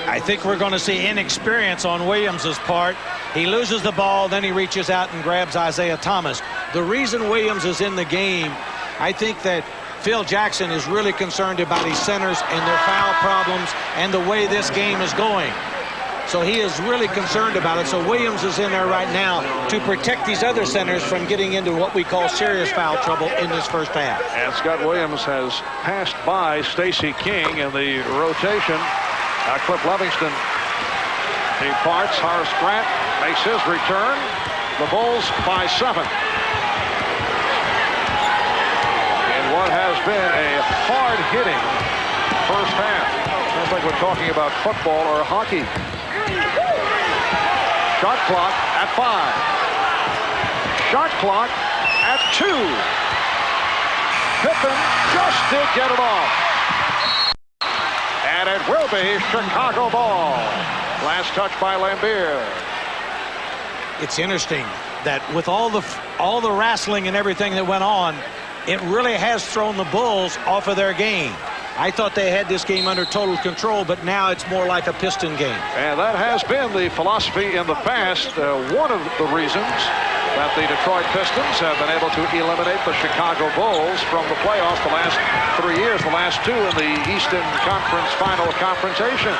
F: I think we're going to see inexperience on Williams' part. He loses the ball, then he reaches out and grabs Isaiah Thomas. The reason Williams is in the game, I think that Phil Jackson is really concerned about his centers and their foul problems and the way this game is going. So he is really concerned about it. So Williams is in there right now to protect these other centers from getting into what we call serious foul trouble in this first half.
A: And Scott Williams has passed by Stacey King in the rotation. Cliff Livingston departs. Horace Grant makes his return. The Bulls by 7. What has been a hard-hitting first half. Sounds like we're talking about football or hockey. Shot clock at 5. Shot clock at 2. Pippen just did get it off. And it will be Chicago ball. Last touch by Laimbeer.
F: It's interesting that with all the wrestling and everything that went on, it really has thrown the Bulls off of their game. I thought they had this game under total control, but now it's more like a Piston game.
A: And that has been the philosophy in the past. One of the reasons that the Detroit Pistons have been able to eliminate the Chicago Bulls from the playoffs the last 3 years, the last 2 in the Eastern Conference Final Confrontation.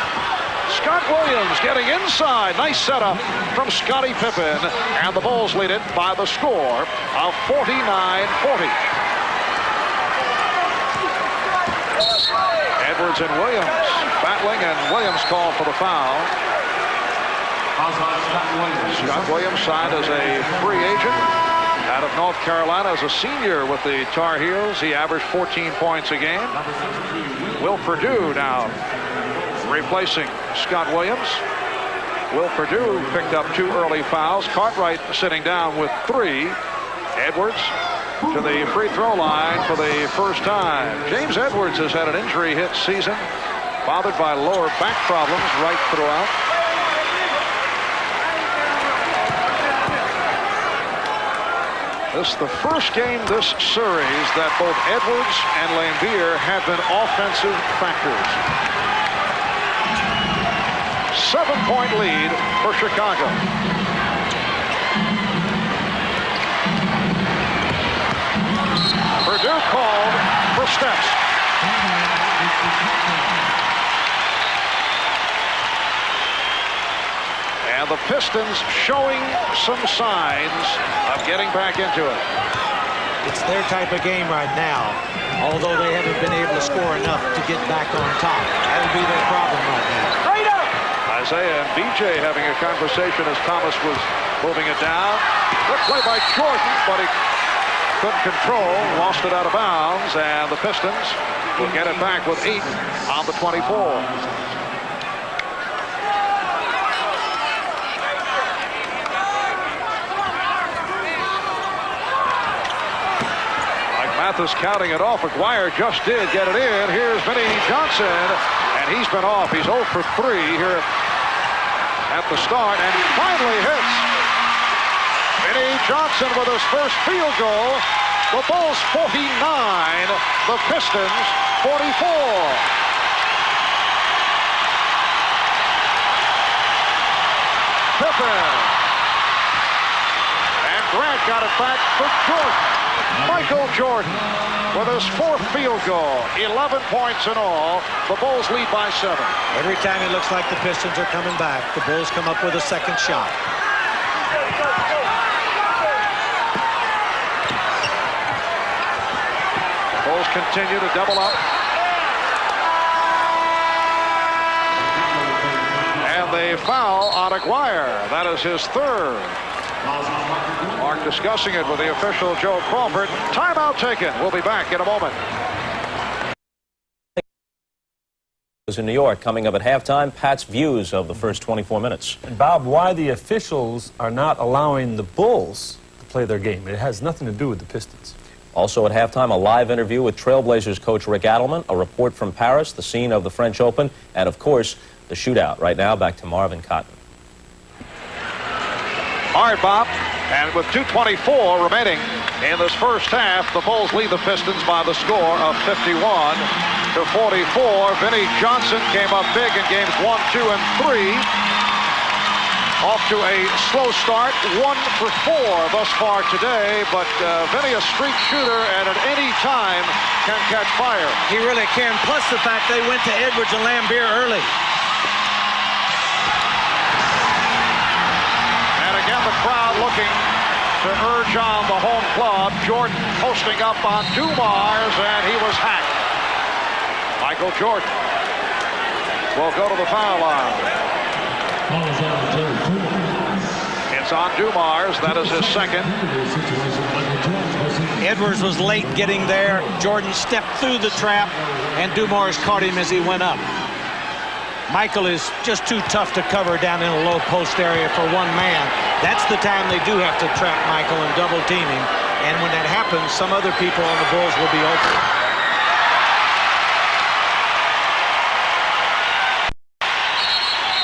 A: Scott Williams getting inside. Nice setup from Scottie Pippen. And the Bulls lead it by the score of 49-40. Edwards and Williams battling, and Williams called for the foul. Scott Williams signed as a free agent out of North Carolina as a senior with the Tar Heels. He averaged 14 points a game. Will Perdue now replacing Scott Williams. Will Perdue picked up 2 early fouls. Cartwright sitting down with 3. Edwards to the free throw line for the first time. James Edwards has had an injury-hit season, bothered by lower back problems right throughout. This is the first game this series that both Edwards and Laimbeer have been offensive factors. 7-point lead for Chicago. Purdue called for steps. And the Pistons showing some signs of getting back into it.
F: It's their type of game right now, although they haven't been able to score enough to get back on top. That'll be their problem right now.
A: Straight up! Isaiah and BJ having a conversation as Thomas was moving it down. Good play by Jordan, but he couldn't control, lost it out of bounds, and the Pistons will get it back with 8 on the 24. Mathis counting it off. Aguirre just did get it in. Here's Vinnie Johnson, and he's been off. He's 0 for 3 here at the start, and finally hits. Vinnie Johnson with his first field goal. The Bulls 49, the Pistons 44. Pippen. And Grant got it back for Jordan. Michael Jordan with his 4th field goal. 11 points in all. The Bulls lead by 7.
F: Every time it looks like the Pistons are coming back, the Bulls come up with a second shot.
A: Bulls continue to double up. And they foul on Aguirre. That is his 3rd. Mark discussing it with the official Joe Crawford. Timeout taken. We'll be back in a moment.
I: In New York, coming up at halftime, Pat's views of the first 24 minutes.
J: And Bob, why the officials are not allowing the Bulls to play their game? It has nothing to do with the Pistons.
I: Also at halftime, a live interview with Trailblazers coach Rick Adelman, a report from Paris, the scene of the French Open, and of course, the shootout. Right now, back to Marvin Cotton.
A: All right, Bob. And with 2:24 remaining in this first half, the Bulls lead the Pistons by the score of 51 to 44. Vinnie Johnson came up big in games 1, 2, and 3. Off to a slow start, 1 for 4 thus far today, but Vinnie a streak shooter and at any time can catch fire.
F: He really can, plus the fact they went to Edwards and Lambier early.
A: The crowd looking to urge on the home club. Jordan posting up on Dumars, and he was hacked. Michael Jordan will go to the foul line. It's on Dumars. That is his 2nd.
F: Edwards was late getting there. Jordan stepped through the trap, and Dumars caught him as he went up. Michael is just too tough to cover down in a low post area for one man. That's the time they do have to trap Michael and double team him. And when that happens, some other people on the Bulls will be open.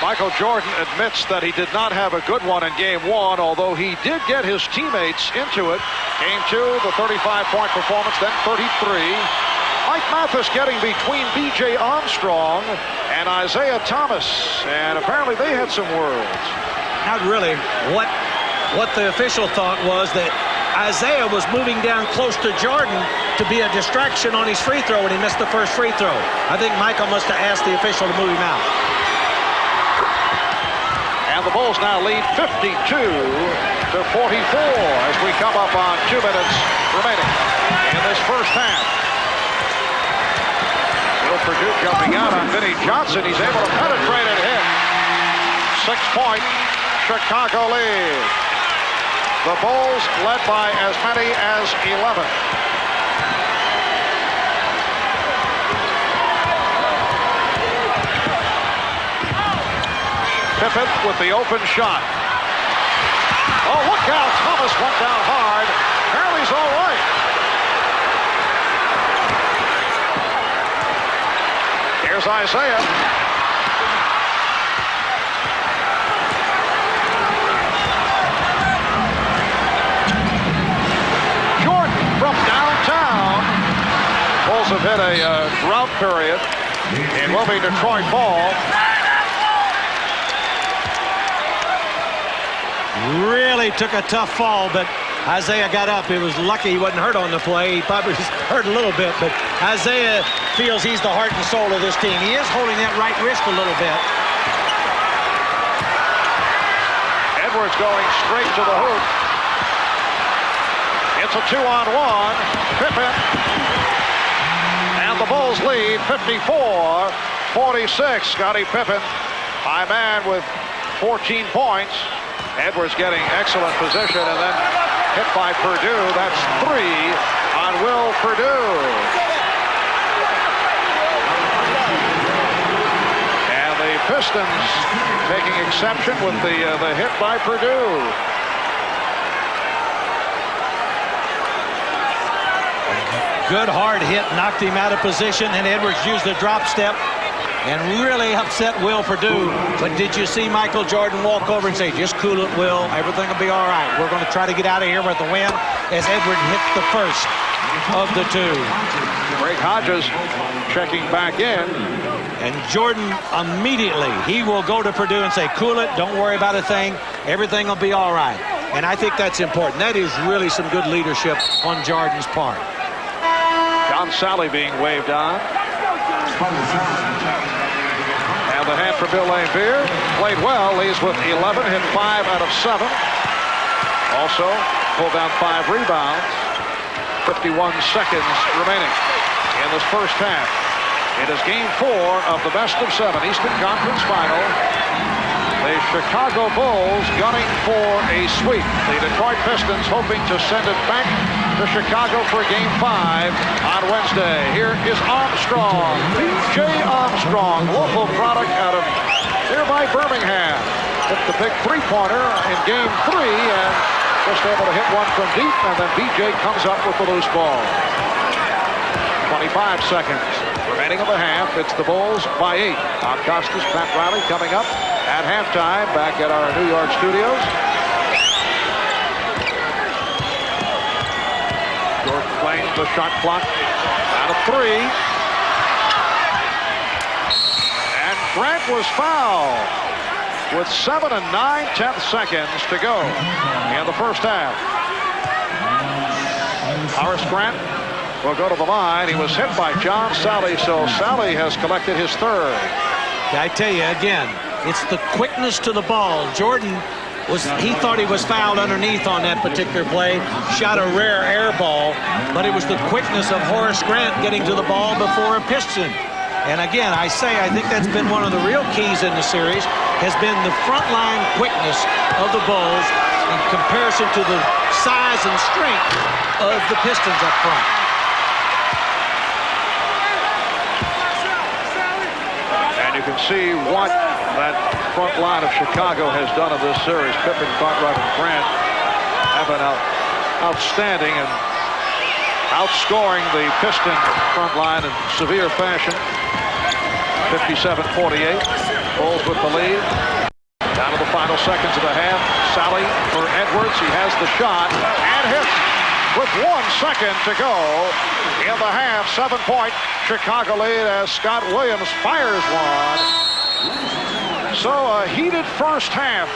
A: Michael Jordan admits that he did not have a good one in game 1, although he did get his teammates into it. Game 2, the 35-point performance, then 33. Mike Mathis getting between B.J. Armstrong and Isaiah Thomas, and apparently they had some words.
F: Not really. What the official thought was that Isaiah was moving down close to Jordan to be a distraction on his free throw, and he missed the first free throw. I think Michael must have asked the official to move him out.
A: And the Bulls now lead 52 to 44 as we come up on 2 minutes remaining in this first half. Purdue jumping out on Vinnie Johnson. He's able to penetrate and hit. 6-point Chicago lead. The Bulls led by as many as 11. Pippen with the open shot. Oh, look out. Thomas went down hard. Apparently he's all right. Here's Isaiah. Jordan from downtown. Bulls have hit a drought period. It will be Detroit ball.
F: Really took a tough fall, but Isaiah got up. He was lucky he wasn't hurt on the play. He probably was hurt a little bit, but Isaiah feels he's the heart and soul of this team. He is holding that right wrist a little bit.
A: Edwards going straight to the hoop. It's a 2-on-1. Pippen. And the Bulls lead 54-46. Scottie Pippen, high man with 14 points. Edwards getting excellent position and then hit by Purdue. That's 3 on Will Purdue. And the Pistons taking exception with the hit by Purdue.
F: Good hard hit, knocked him out of position, and Edwards used the drop step and really upset Will Purdue. But did you see Michael Jordan walk over and say, just cool it, Will, everything will be all right. We're going to try to get out of here with the win, as Edwards hit the first of the two.
A: Greg Hodges checking back in.
F: And Jordan immediately, he will go to Purdue and say, cool it, don't worry about a thing, everything will be all right. And I think that's important. That is really some good leadership on Jordan's part.
A: John Sally being waved on. And the hand for Bill Laimbeer. Played well, leads with 11, hit 5 out of 7. Also pulled down 5 rebounds. 51 seconds remaining in this first half. It is game 4 of the best of 7 Eastern Conference Final. The Chicago Bulls gunning for a sweep. The Detroit Pistons hoping to send it back to Chicago for game 5 on Wednesday. Here is Armstrong, B.J. Armstrong, local product out of nearby Birmingham. Hit the big three-pointer in game 3 and just able to hit one from deep, and then B.J. comes up with the loose ball. 25 seconds remaining of the half. It's the Bulls by 8. On Costas, Pat Riley coming up at halftime back at our New York studios. Jordan playing the shot clock out of 3. And Grant was fouled with 7 9/10 seconds to go in the first half. Horace Grant will go to the line. He was hit by John Sally, so Sally has collected his 3rd.
F: I tell you again, it's the quickness to the ball. Jordan he thought he was fouled underneath on that particular play, shot a rare air ball, but it was the quickness of Horace Grant getting to the ball before a Piston. And again, I think that's been one of the real keys in the series, has been the front line quickness of the Bulls in comparison to the size and strength of the Pistons up front.
A: And you can see what that front line of Chicago has done in this series. Pippen, Cartwright, and Grant have been outstanding and outscoring the Piston front line in severe fashion. 57-48. Bulls with the lead. Down to the final seconds of the half. Sally for Edwards. He has the shot and hits with 1 second to go in the half. 7-point Chicago lead as Scott Williams fires one. So a heated first half.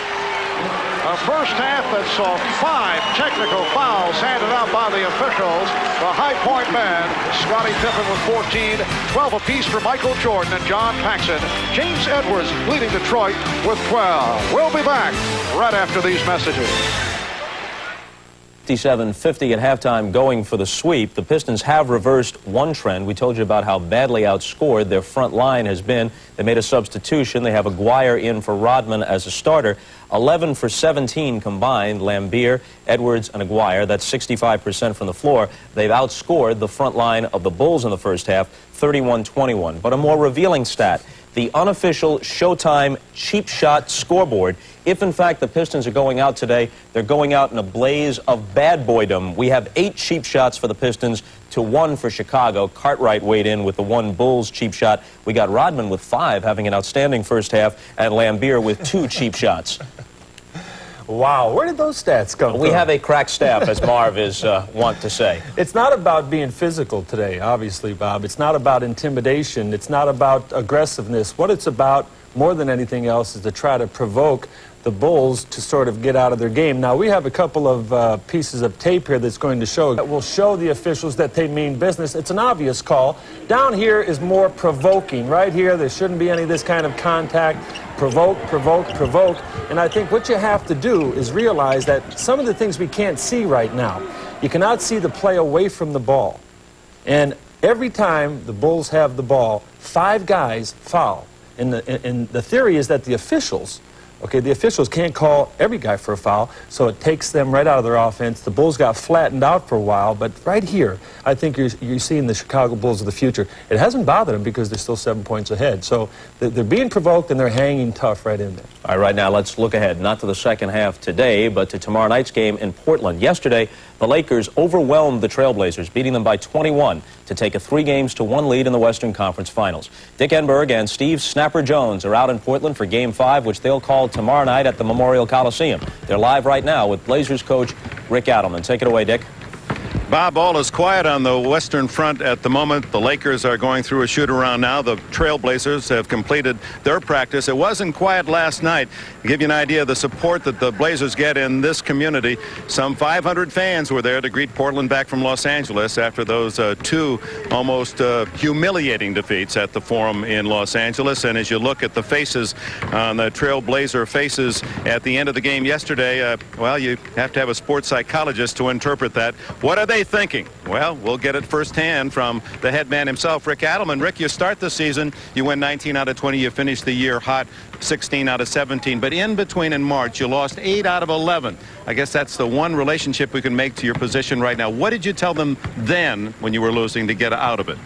A: A first half that saw 5 technical fouls handed out by the officials. The high point man, Scottie Pippen with 14, 12 apiece for Michael Jordan and John Paxson. James Edwards leading Detroit with 12. We'll be back right after these messages.
I: 57-50 at halftime, going for the sweep. The Pistons have reversed one trend. We told you about how badly outscored their front line has been. They made a substitution. They have Aguirre in for Rodman as a starter. 11 for 17 combined, Lambeer, Edwards, and Aguirre. That's 65% from the floor. They've outscored the front line of the Bulls in the first half, 31-21. But a more revealing stat, the unofficial Showtime cheap shot scoreboard. If, in fact, the Pistons are going out today, they're going out in a blaze of bad boydom. We have 8 cheap shots for the Pistons to 1 for Chicago. Cartwright weighed in with the 1 Bulls cheap shot. We got Rodman with 5, having an outstanding first half, and Lambeer with 2 cheap shots.
J: Wow, where did those stats come from?
I: We have a crack staff, as Marv is wont to say.
J: It's not about being physical today, obviously, Bob. It's not about intimidation. It's not about aggressiveness. What it's about, more than anything else, is to try to provoke the Bulls to sort of get out of their game. Now, we have a couple of pieces of tape here that's going to show that will show the officials that they mean business. It's an obvious call. Down here is more provoking. Right here, there shouldn't be any of this kind of contact. Provoke, provoke, provoke. And I think what you have to do is realize that some of the things we can't see right now. You cannot see the play away from the ball. And every time the Bulls have the ball, 5 guys foul. And the theory is that the officials can't call every guy for a foul, so it takes them right out of their offense. The Bulls got flattened out for a while, but right here, I think you're seeing the Chicago Bulls of the future. It hasn't bothered them because they're still 7 points ahead. So they're being provoked and they're hanging tough right in there.
I: All right, now let's look ahead, not to the second half today, but to tomorrow night's game in Portland. Yesterday, the Lakers overwhelmed the Trailblazers, beating them by 21 to take a 3-1 lead in the Western Conference Finals. Dick Enberg and Steve Snapper Jones are out in Portland for Game 5, which they'll call tomorrow night at the Memorial Coliseum. They're live right now with Blazers coach Rick Adelman. Take it away, Dick.
K: Bob, all is quiet on the Western Front at the moment. The Lakers are going through a shoot-around now. The Trailblazers have completed their practice. It wasn't quiet last night. To give you an idea of the support that the Blazers get in this community, some 500 fans were there to greet Portland back from Los Angeles after those 2 almost humiliating defeats at the Forum in Los Angeles. And as you look at the faces on the Trailblazer faces at the end of the game yesterday, well, you have to have a sports psychologist to interpret that. What are they thinking? Well, we'll get it firsthand from the head man himself, Rick Adelman. Rick, you start the season, you win 19 out of 20, you finish the year hot, 16 out of 17. But in between in March, you lost 8 out of 11. I guess that's the one relationship we can make to your position right now. What did you tell them then when you were losing to get out of it?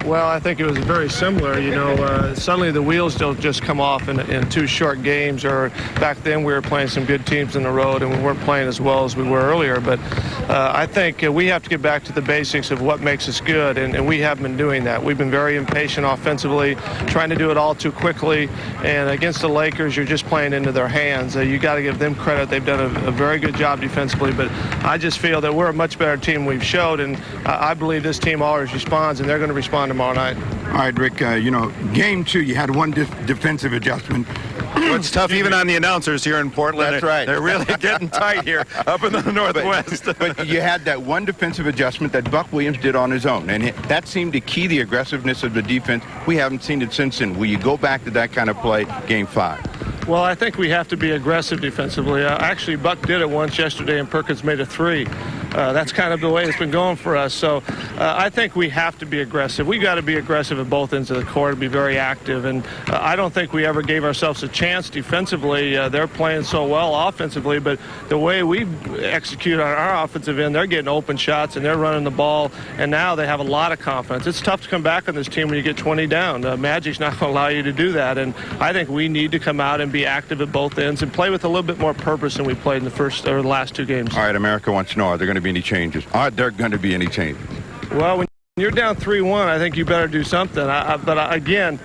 L: Well, I think it was very similar. You know, suddenly the wheels don't just come off in 2 short games. Or back then we were playing some good teams in the road and we weren't playing as well as we were earlier. But I think we have to get back to the basics of what makes us good, and we have been doing that. We've been very impatient offensively, trying to do it all too quickly. And against the Lakers, you're just playing into their hands. You got to give them credit. They've done a very good job defensively. But I just feel that we're a much better team than we've showed, and I believe this team always responds, and they're going to respond tomorrow night.
B: All right, Rick, you know, game 2, you had one defensive adjustment.
K: Well, it's tough even on the announcers here in Portland.
B: That's right.
K: They're really getting tight here up in the Northwest.
B: But you had that one defensive adjustment that Buck Williams did on his own, and that seemed to key the aggressiveness of the defense. We haven't seen it since then. Will you go back to that kind of play game 5?
L: Well, I think we have to be aggressive defensively. Actually, Buck did it once yesterday, and Perkins made a 3. That's kind of the way it's been going for us. So I think we have to be aggressive. We got to be aggressive at both ends of the court and be very active. And I don't think we ever gave ourselves a chance defensively. They're playing so well offensively, but the way we execute on our offensive end, they're getting open shots and they're running the ball. And now they have a lot of confidence. It's tough to come back on this team when you get 20 down. Magic's not going to allow you to do that. And I think we need to come out and be active at both ends and play with a little bit more purpose than we played in the first or the last 2 games.
B: All right, America wants to know, are there going to be any changes? Are there going to be any changes?
L: Well, when you're down 3-1, I think you better do something. Again,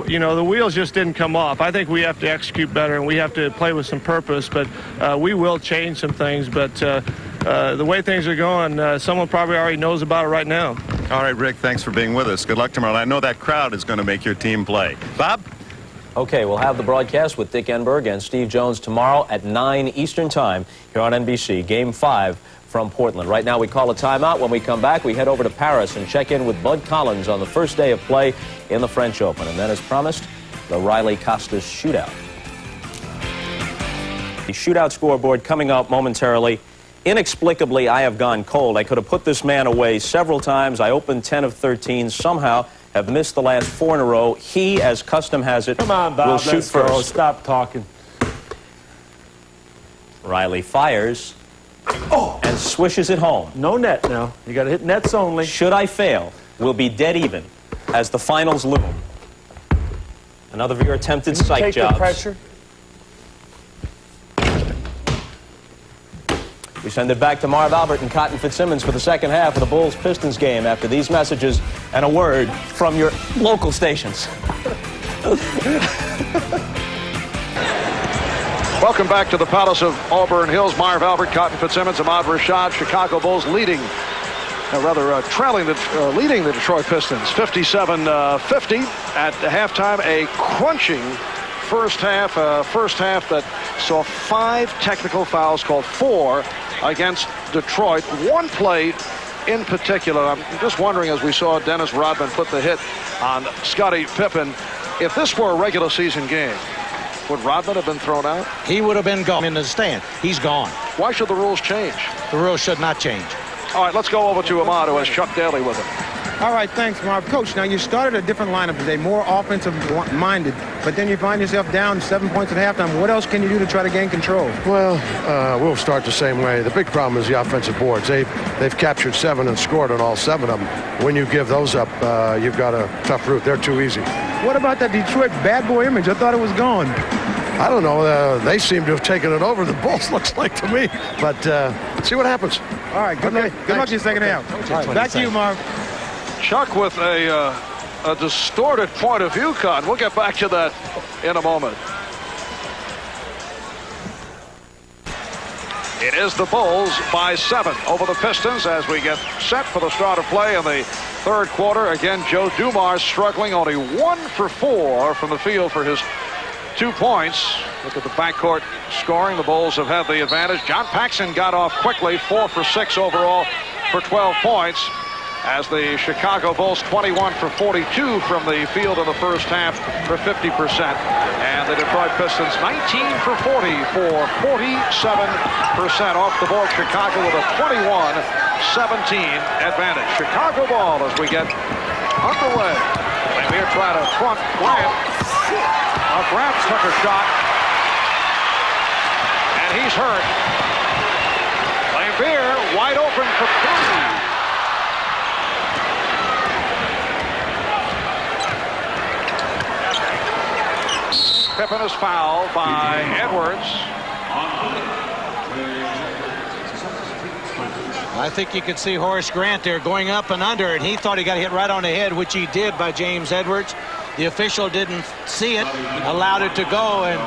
L: you know, the wheels just didn't come off. I think we have to execute better and we have to play with some purpose, but we will change some things. But the way things are going, someone probably already knows about it right now.
K: All right, Rick, thanks for being with us. Good luck tomorrow. I know that crowd is going to make your team play. Bob?
I: Okay, we'll have the broadcast with Dick Enberg and Steve Jones tomorrow at 9 Eastern Time here on NBC. Game 5 from Portland. Right now we call a timeout. When we come back, we head over to Paris and check in with Bud Collins on the first day of play in the French Open. And then, as promised, the Riley Costas shootout. The shootout scoreboard coming up momentarily. Inexplicably, I have gone cold. I could have put this man away several times. I opened 10 of 13. Somehow have missed the last 4 in a row. He, as custom has it,
J: come on, Bob,
I: will shoot first.
J: Go. Stop talking.
I: Riley fires. And swishes it home.
J: No net now. You got to hit nets only.
I: Should I fail, we'll be dead even as the finals loom. Another of your attempted psych jobs.
J: Take the pressure.
I: We send it back to Marv Albert and Cotton Fitzsimmons for the second half of the Bulls-Pistons game after these messages and a word from your local stations.
A: Welcome back to the Palace of Auburn Hills. Marv Albert, Cotton Fitzsimmons, Ahmad Rashad. Chicago Bulls leading, leading the Detroit Pistons 57-50 at halftime. A crunching first half that saw 5 technical fouls called, 4 against Detroit. One play in particular, I'm just wondering, as we saw Dennis Rodman put the hit on Scottie Pippen, if this were a regular season game, would Rodman have been thrown out?
F: He would have been gone in the stand. He's gone.
A: Why should the rules change?
F: The rules should not change.
A: All right, let's go over to Ahmad, who has Chuck Daly with him.
E: All right, thanks, Marv. Coach, now you started a different lineup today, more offensive-minded, but then you find yourself down 7 points at halftime. What else can you do to try to gain control?
H: Well, we'll start the same way. The big problem is the offensive boards. They've captured 7 and scored on all 7 of them. When you give those up, you've got a tough route. They're too easy.
E: What about that Detroit bad boy image? I thought it was gone.
H: I don't know. They seem to have taken it over. The Bulls looks like to me. But see what happens.
E: All right, good luck in your second half. All right, back to you, Marv.
A: Chuck with a distorted point of view, Con. We'll get back to that in a moment. It is the Bulls by 7 over the Pistons as we get set for the start of play in the third quarter. Again, Joe Dumars struggling, only 1 for 4 from the field for his 2 points. Look at the backcourt scoring. The Bulls have had the advantage. John Paxson got off quickly, 4 for 6 overall for 12 points. As the Chicago Bulls 21 for 42 from the field in the first half for 50%. And the Detroit Pistons 19 for 40 for 47% off the board. Chicago with a 21-17 advantage. Chicago ball as we get underway. Lambier trying to front Grant. Grant took a shot. And he's hurt. Lambier wide open for 3. Pippen is fouled by Edwards.
F: I think you could see Horace Grant there going up and under, and he thought he got hit right on the head, which he did by James Edwards. The official didn't see it, allowed it to go, and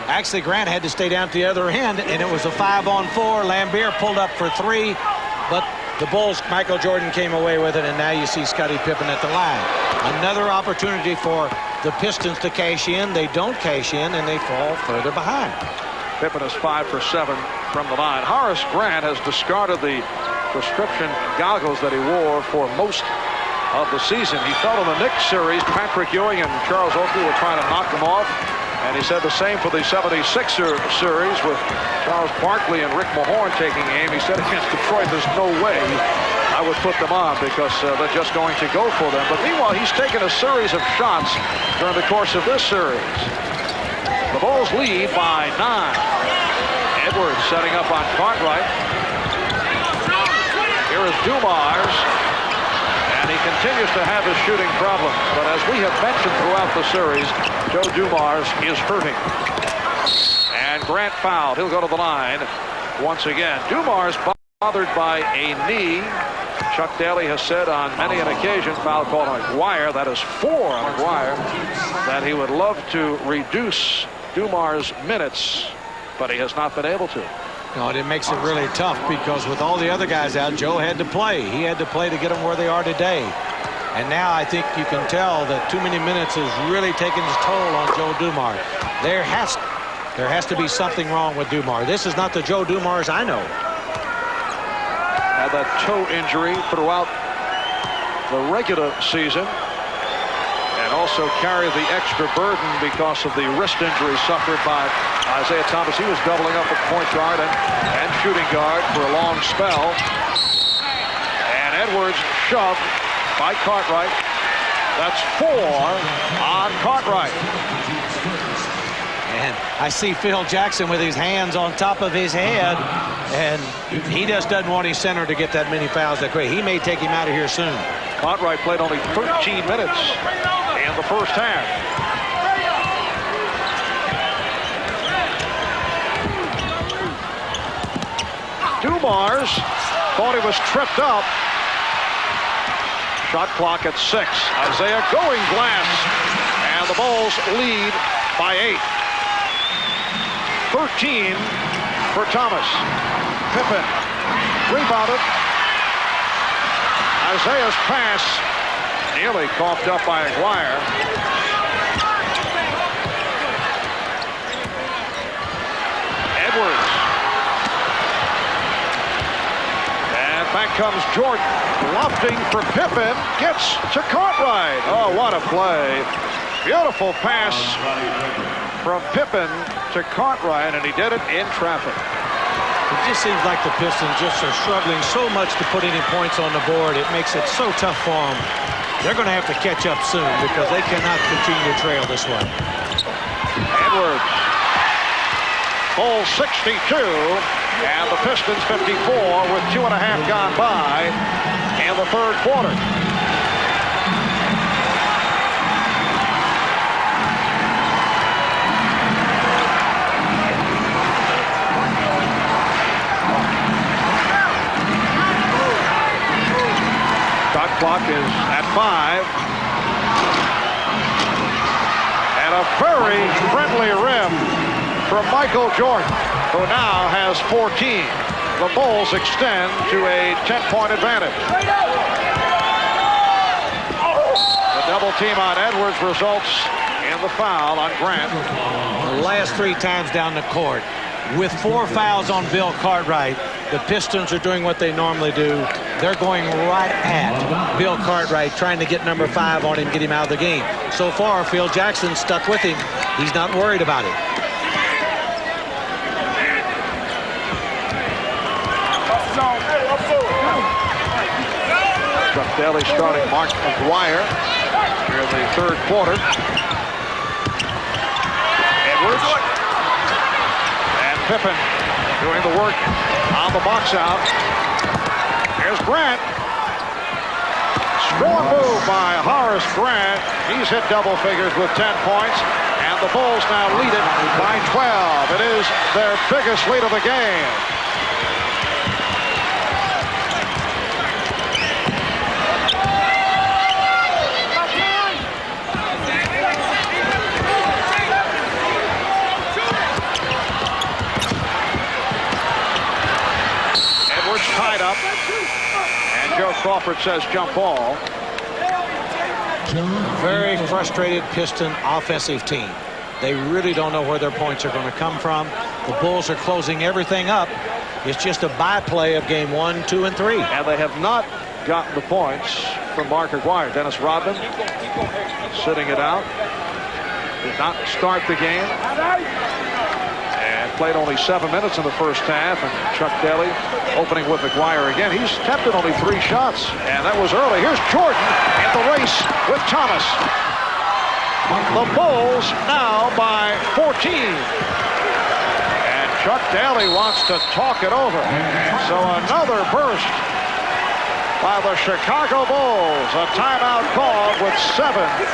F: actually Grant had to stay down at the other end, and it was a 5-on-4. Lambier pulled up for 3, but the Bulls, Michael Jordan came away with it, and now you see Scottie Pippen at the line. Another opportunity for the Pistons to cash in. They don't cash in, and they fall further behind.
A: Pippen is 5 for 7 from the line. Horace Grant has discarded the prescription goggles that he wore for most of the season. He felt in the Knicks series, Patrick Ewing and Charles Oakley were trying to knock him off. And he said the same for the 76er series with Charles Barkley and Rick Mahorn taking aim. He said against Detroit, there's no way I would put them on because they're just going to go for them. But meanwhile, he's taken a series of shots during the course of this series. The Bulls lead by 9. Edwards setting up on Cartwright. Here is Dumars. And he continues to have his shooting problem. But as we have mentioned throughout the series, Joe Dumars is hurting. And Grant fouled. He'll go to the line once again. Dumars bothered by a knee. Chuck Daly has said on many an occasion, foul called on Aguirre, that is 4 on Aguirre, that he would love to reduce Dumars' minutes, but he has not been able to.
F: No, it makes it really tough because with all the other guys out, Joe had to play. He had to play to get them where they are today. And now I think you can tell that too many minutes is really taking its toll on Joe Dumars. There has to be something wrong with Dumars. This is not the Joe Dumars I know.
A: Had that toe injury throughout the regular season. And also carried the extra burden because of the wrist injury suffered by Isaiah Thomas. He was doubling up at point guard and shooting guard for a long spell. And Edwards shoved by Cartwright. That's 4 on Cartwright.
F: And I see Phil Jackson with his hands on top of his head, and he just doesn't want his center to get that many fouls that quick. He may take him out of here soon.
A: Cartwright played only 13 minutes in the first half. Dumars thought he was tripped up. Shot clock at 6. Isaiah going glass. And the Bulls lead by 8. 13 for Thomas. Pippen rebounded. Isaiah's pass nearly coughed up by Aguirre. Edwards. And back comes Jordan. Lofting for Pippen. Gets to Cartwright. Oh, what a play. Beautiful pass from Pippen to Cartwright, and he did it in traffic.
F: It just seems like the Pistons just are struggling so much to put any points on the board. It makes it so tough for them. They're going to have to catch up soon because they cannot continue to trail this way.
A: Edwards. Full 62, and the Pistons 54 with 2.5 gone by in the third quarter. Clock is at 5. And a very friendly rim from Michael Jordan, who now has 14. The Bulls extend to a 10-point advantage. The double team on Edwards results in the foul on Grant.
F: The last 3 times down the court, with 4 fouls on Bill Cartwright, the Pistons are doing what they normally do. They're going right at Bill Cartwright, trying to get number 5 on him, get him out of the game. So far, Phil Jackson's stuck with him. He's not worried about it.
A: Chuck Daly starting Mark McGuire here in the third quarter. Edwards. And Pippen doing the work on the box out. Here's Grant. Strong move by Horace Grant. He's hit double figures with 10 points. And the Bulls now lead it by 12. It is their biggest lead of the game. Tied up, and Joe Crawford says jump ball.
F: Very frustrated Piston offensive team. They really don't know where their points are going to come from. The Bulls are closing everything up. It's just a byplay of game 1, 2, and 3.
A: And they have not gotten the points from Mark McGuire. Dennis Rodman sitting it out. Did not start the game. Played only 7 minutes in the first half, and Chuck Daly opening with McGuire again. He's attempted only 3 shots, and that was early. Here's Jordan in the race with Thomas. The Bulls now by 14. And Chuck Daly wants to talk it over. So another burst by the Chicago Bulls. A timeout called with 7:55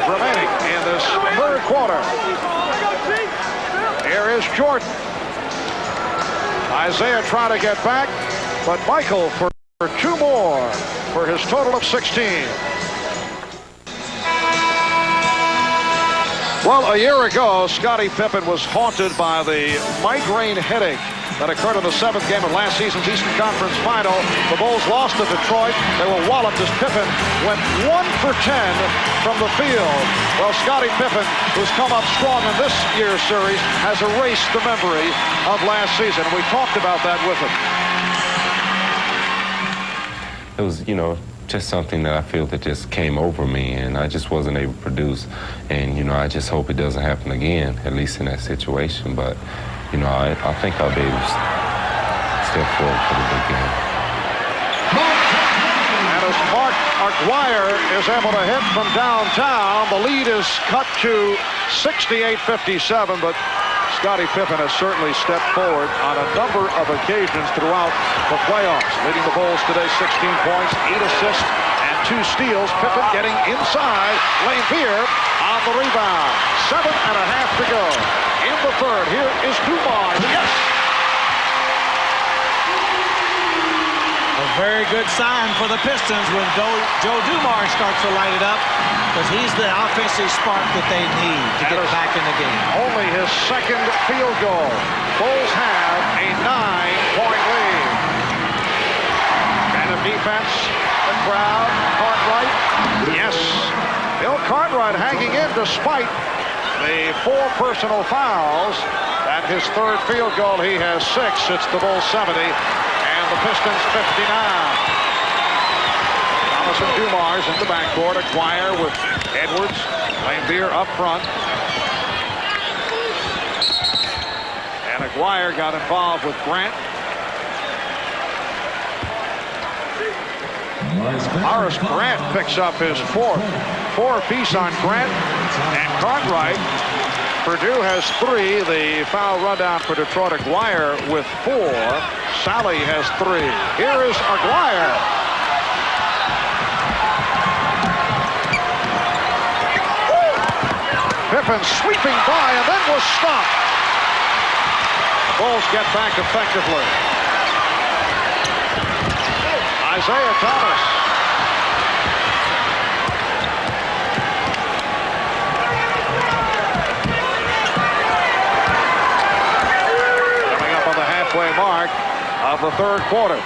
A: remaining in this third quarter. Here is Jordan. Isaiah trying to get back, but Michael for 2 more for his total of 16. Well, a year ago, Scottie Pippen was haunted by the migraine headache that occurred in the 7th game of last season's Eastern Conference Final. The Bulls lost to Detroit. They were walloped as Pippen went 1 for 10 from the field. Well, Scottie Pippen, who's come up strong in this year's series, has erased the memory of last season. We talked about that with him.
M: It was, just something that I feel that just came over me, and I just wasn't able to produce. And, I just hope it doesn't happen again, at least in that situation. But, I think I'll be able to step forward for the big game.
A: And as Mark McGuire is able to hit from downtown, the lead is cut to 68-57, but Scottie Pippen has certainly stepped forward on a number of occasions throughout the playoffs, leading the Bulls today 16 points, 8 assists, and 2 steals. Pippen getting inside. Lane Beer on the rebound. 7.5 to go in the third. Here is Dumars. Yes!
F: A very good sign for the Pistons when Joe Dumars starts to light it up, because he's the offensive spark that they need to get back in the game.
A: Only his 2nd field goal. Bulls have a 9-point lead. And the defense, the crowd, Cartwright. Yes. Bill Cartwright hanging in despite the 4 personal fouls that his third field goal. He has 6. It's the Bulls 70 and the Pistons 59. Thomas and Dumars in the backcourt. Aguirre with Edwards. Lambier up front. And Aguirre got involved with Grant. Horace Grant picks up his 4th. 4-piece on Grant and Cartwright. Purdue has 3. The foul rundown for Detroit. Aguirre with 4. Sally has 3. Here is Aguirre. Pippen sweeping by and then was stopped. Bulls get back effectively. Isaiah Thomas. Coming up on the halfway mark of the third quarter.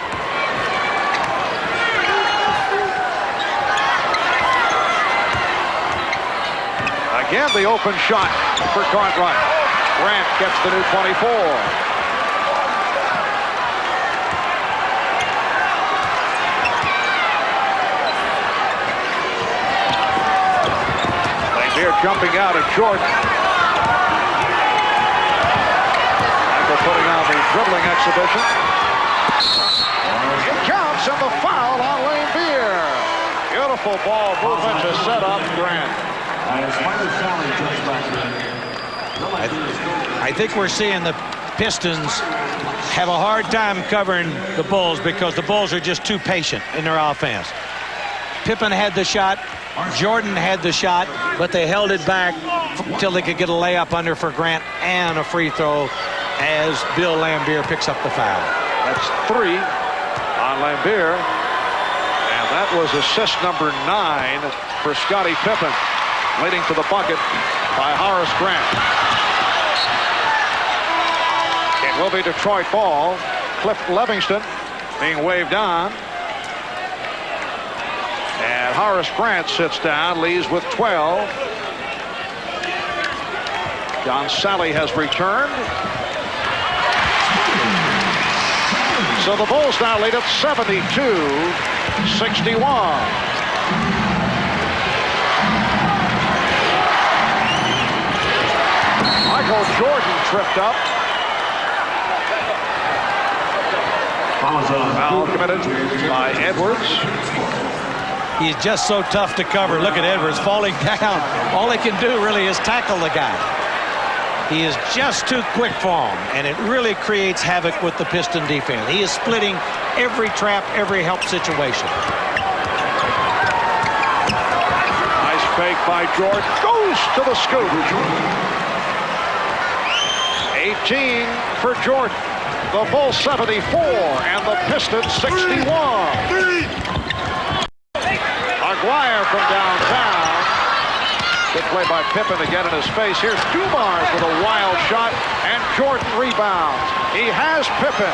A: Again, the open shot for Cartwright. Grant gets the new 24. Jumping out at Jordan. Michael putting on the dribbling exhibition. It counts and the foul on Lambier. Beautiful ball movement to set up Grant.
F: I think we're seeing the Pistons have a hard time covering the Bulls because the Bulls are just too patient in their offense. Pippen had the shot. Jordan had the shot, but they held it back until they could get a layup under for Grant and a free throw as Bill Lambier picks up the foul.
A: That's 3 on Lambier. And that was assist number 9 for Scottie Pippen, leading to the bucket by Horace Grant. It will be Detroit ball. Cliff Livingston being waved on. And Horace Grant sits down, leaves with 12. John Sally has returned. So the Bulls now lead at 72-61. Michael Jordan tripped up. Foul committed by Edwards.
F: He's just so tough to cover. Look at Edwards falling down. All he can do really is tackle the guy. He is just too quick for him, and it really creates havoc with the Piston defense. He is splitting every trap, every help situation.
A: Nice fake by Jordan. Goes to the scoop. 18 for Jordan. The Bulls 74 and the Pistons 61. Aguirre from downtown. Good play by Pippen to get in his face. Here's Dumars with a wild shot, and Jordan rebounds. He has Pippen.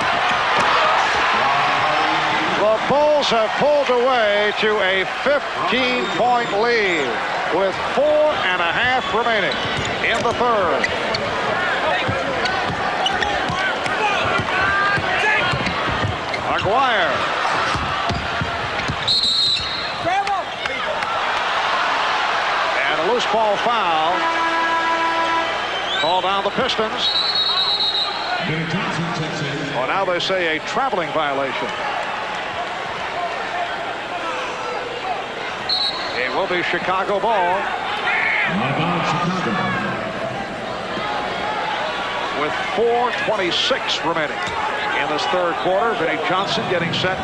A: The Bulls have pulled away to a 15-point lead with 4.5 remaining in the third. Aguirre. A loose ball foul called on the Pistons. Oh, now they say a traveling violation. It will be Chicago ball. With 4:26 remaining in this third quarter. Vinnie Johnson getting set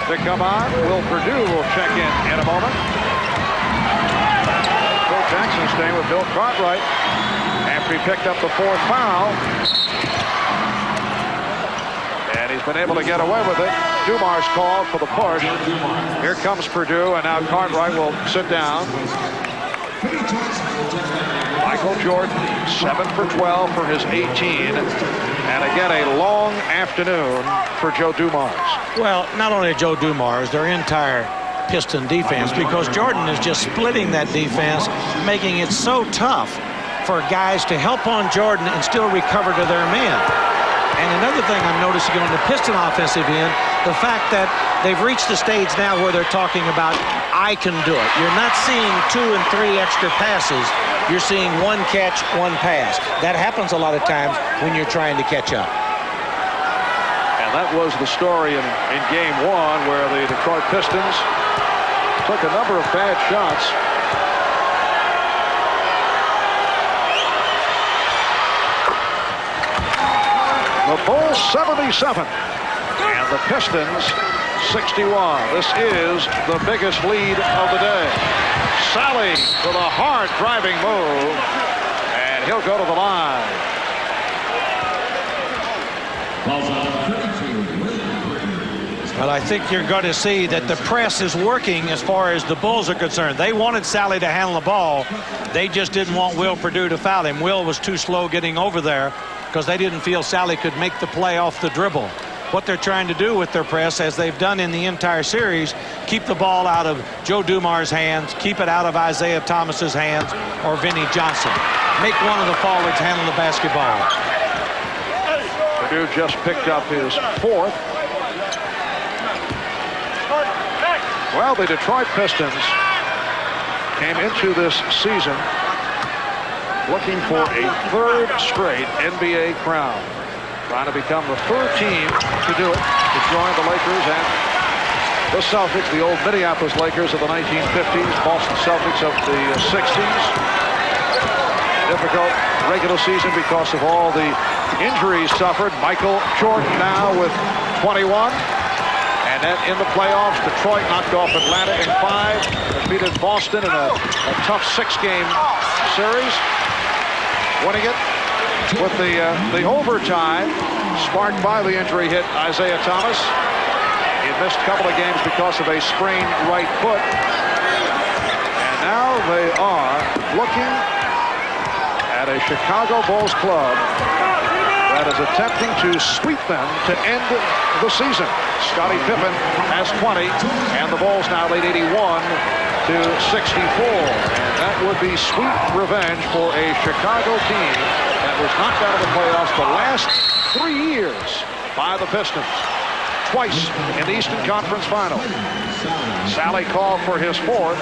A: to come on. Will Purdue will check in a moment. Jackson staying with Bill Cartwright after he picked up the 4th foul. And he's been able to get away with it. Dumars called for the push. Here comes Purdue, and now Cartwright will sit down. Michael Jordan, 7 for 12 for his 18. And again, a long afternoon for Joe Dumars.
F: Well, not only Joe Dumars, their entire Piston defense, because Jordan is just splitting that defense, making it so tough for guys to help on Jordan and still recover to their man. And another thing I'm noticing on the Piston offensive end, the fact that they've reached the stage now where they're talking about, I can do it. You're not seeing 2 and 3 extra passes. You're seeing 1 catch, 1 pass. That happens a lot of times when you're trying to catch up.
A: And that was the story in game 1, where the Detroit Pistons took a number of bad shots. The Bulls 77 and the Pistons 61. This is the biggest lead of the day. Sally with a hard driving move, and he'll go to the line.
F: Well, I think you're going to see that the press is working as far as the Bulls are concerned. They wanted Sally to handle the ball. They just didn't want Will Perdue to foul him. Will was too slow getting over there because they didn't feel Sally could make the play off the dribble. What they're trying to do with their press, as they've done in the entire series, keep the ball out of Joe Dumar's hands, keep it out of Isaiah Thomas's hands or Vinnie Johnson. Make one of the forwards handle the basketball.
A: Perdue just picked up his 4th. Well, the Detroit Pistons came into this season looking for a 3rd straight NBA crown. Trying to become the 3rd team to do it, to join the Lakers and the Celtics, the old Minneapolis Lakers of the 1950s, Boston Celtics of the 60s. Difficult regular season because of all the injuries suffered. Michael Jordan now with 21. And then in the playoffs, Detroit knocked off Atlanta in 5, defeated Boston in a tough 6-game series, winning it with the overtime sparked by the injury hit Isaiah Thomas. He had missed a couple of games because of a sprained right foot. And now they are looking at a Chicago Bulls club that is attempting to sweep them to end the season. Scottie Pippen has 20, and the Bulls now lead 81 to 64. And that would be sweet revenge for a Chicago team that was knocked out of the playoffs the last 3 years by the Pistons. Twice in the Eastern Conference Final. Sally called for his 4th.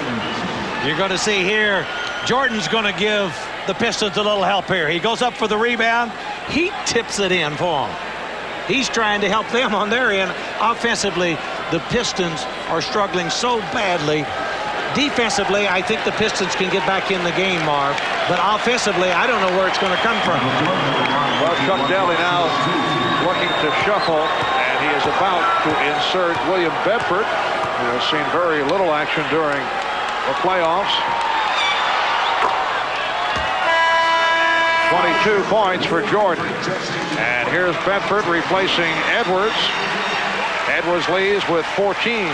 F: You're going to see here, Jordan's going to give the Pistons a little help here. He goes up for the rebound. He tips it in for them. He's trying to help them on their end. Offensively, the Pistons are struggling so badly. Defensively, I think the Pistons can get back in the game, Marv. But offensively, I don't know where it's going to come from.
A: Well, Chuck Daly now looking to shuffle, and he is about to insert William Bedford, who has seen very little action during the playoffs. 22 points for Jordan. And here's Bedford replacing Edwards. Edwards leads with 14.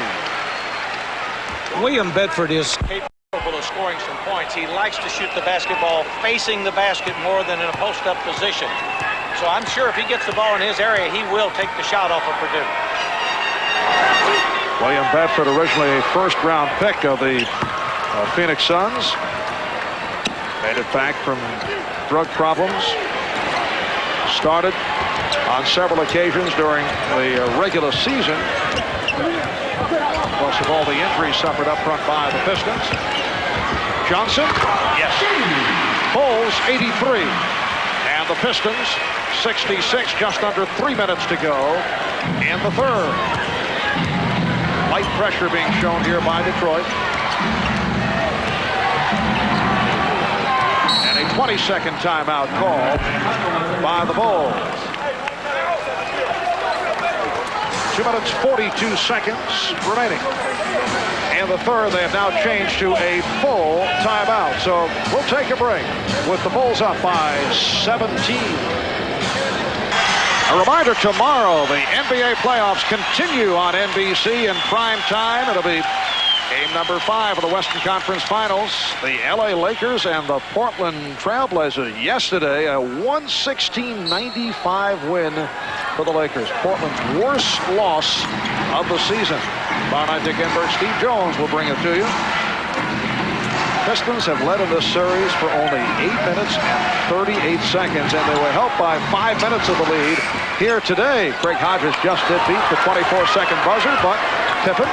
F: William Bedford is capable of scoring some points. He likes to shoot the basketball facing the basket more than in a post-up position. So I'm sure if he gets the ball in his area, he will take the shot off of Perdue.
A: William Bedford, originally a first-round pick of the Phoenix Suns. Made it back from drug problems. Started on several occasions during the regular season. Plus of all the injuries suffered up front by the Pistons. Johnson, yes. Bulls 83. And the Pistons 66, just under 3 minutes to go in the 3rd. Light pressure being shown here by Detroit. And a 20-second timeout called by the Bulls. 2 minutes, 42 seconds remaining. In the 3rd, they have now changed to a full timeout. So we'll take a break with the Bulls up by 17. A reminder, tomorrow the NBA playoffs continue on NBC in prime time. It'll be game number 5 of the Western Conference Finals. The LA Lakers and the Portland Trailblazers. Yesterday, a 116-95 win for the Lakers. Portland's worst loss of the season. Tomorrow night, Dick Enberg, Steve Jones will bring it to you. Pistons have led in this series for only 8 minutes and 38 seconds, and they were helped by 5 minutes of the lead here today. Craig Hodges just did beat the 24-second buzzer, but Pippen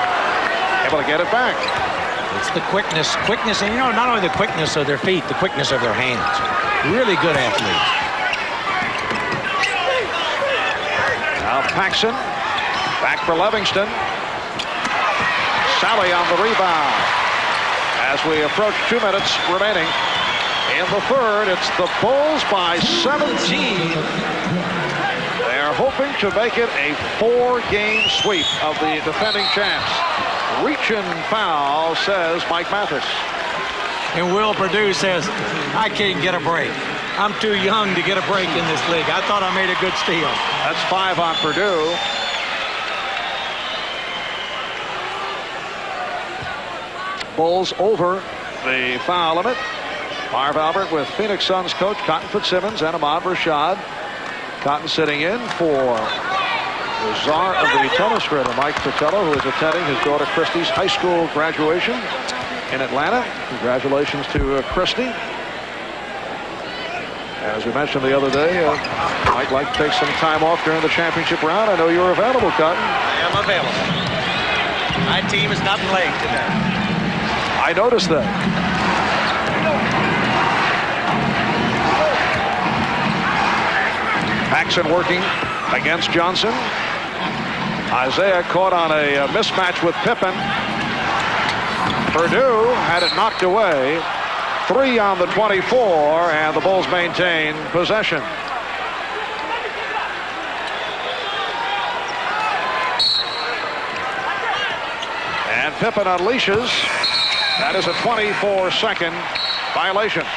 A: able to get it back.
F: It's the quickness, and you know, not only the quickness of their feet, the quickness of their hands. Really good athletes.
A: Now Paxson, back for Livingston. Sally on the rebound. As we approach 2 minutes remaining in the third, it's the Bulls by 17. They're hoping to make it a 4-game sweep of the defending champs. Reach-in foul, says Mike Mathis.
F: And Will Perdue says, I can't get a break. I'm too young to get a break in this league. I thought I made a good steal.
A: That's 5 on Perdue. Bulls over the foul limit. Marv Albert with Phoenix Suns coach Cotton Fitzsimmons and Ahmad Rashad. Cotton sitting in for the czar of the tennis ritter, Mike Fratello, who is attending his daughter Christy's high school graduation in Atlanta. Congratulations to Christy. As we mentioned the other day, Mike like to take some time off during the championship round. I know you're available, Cotton.
F: I am available. My team is not playing today.
A: I noticed that. Paxson working against Johnson. Isaiah caught on a mismatch with Pippen. Perdue had it knocked away. 3 on the 24, and the Bulls maintain possession. And Pippen unleashes. That is a 24-second violation.
F: And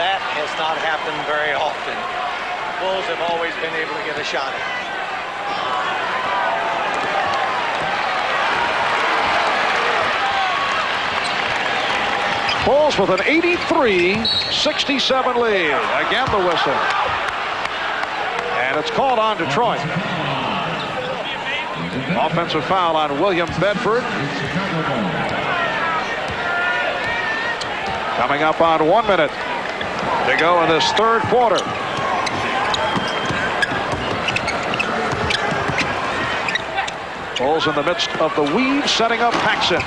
F: that has not happened very often. The Bulls have always been able to get a shot at it.
A: Bulls with an 83-67 lead. Again the whistle. And it's called on Detroit. Offensive foul on William Bedford. Coming up on 1 minute to go in this third quarter. Bulls in the midst of the weave, setting up Paxson.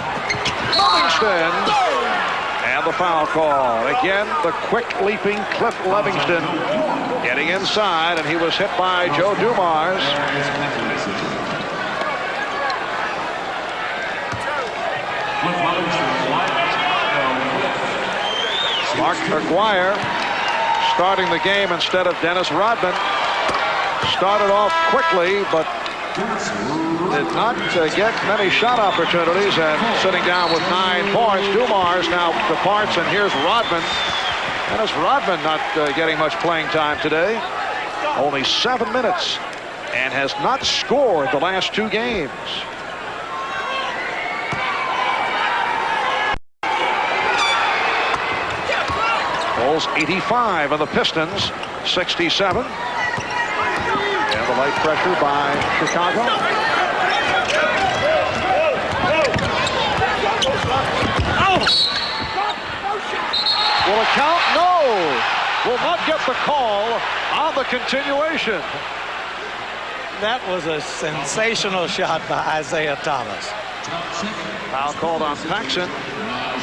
A: Livingston. And the foul call. Again, the quick leaping Cliff Livingston getting inside, and he was hit by Joe Dumars. Mark Aguirre starting the game instead of Dennis Rodman. Started off quickly, but did not get many shot opportunities, and sitting down with 9 points. Dumars now departs, and here's Rodman. Dennis Rodman not getting much playing time today. Only 7 minutes, and has not scored the last 2 games. Bulls 85 and the Pistons 67. And the light pressure by Chicago. Will it count? No. Will not get the call on the continuation.
F: That was a sensational shot by Isaiah Thomas.
A: Foul called on Paxson.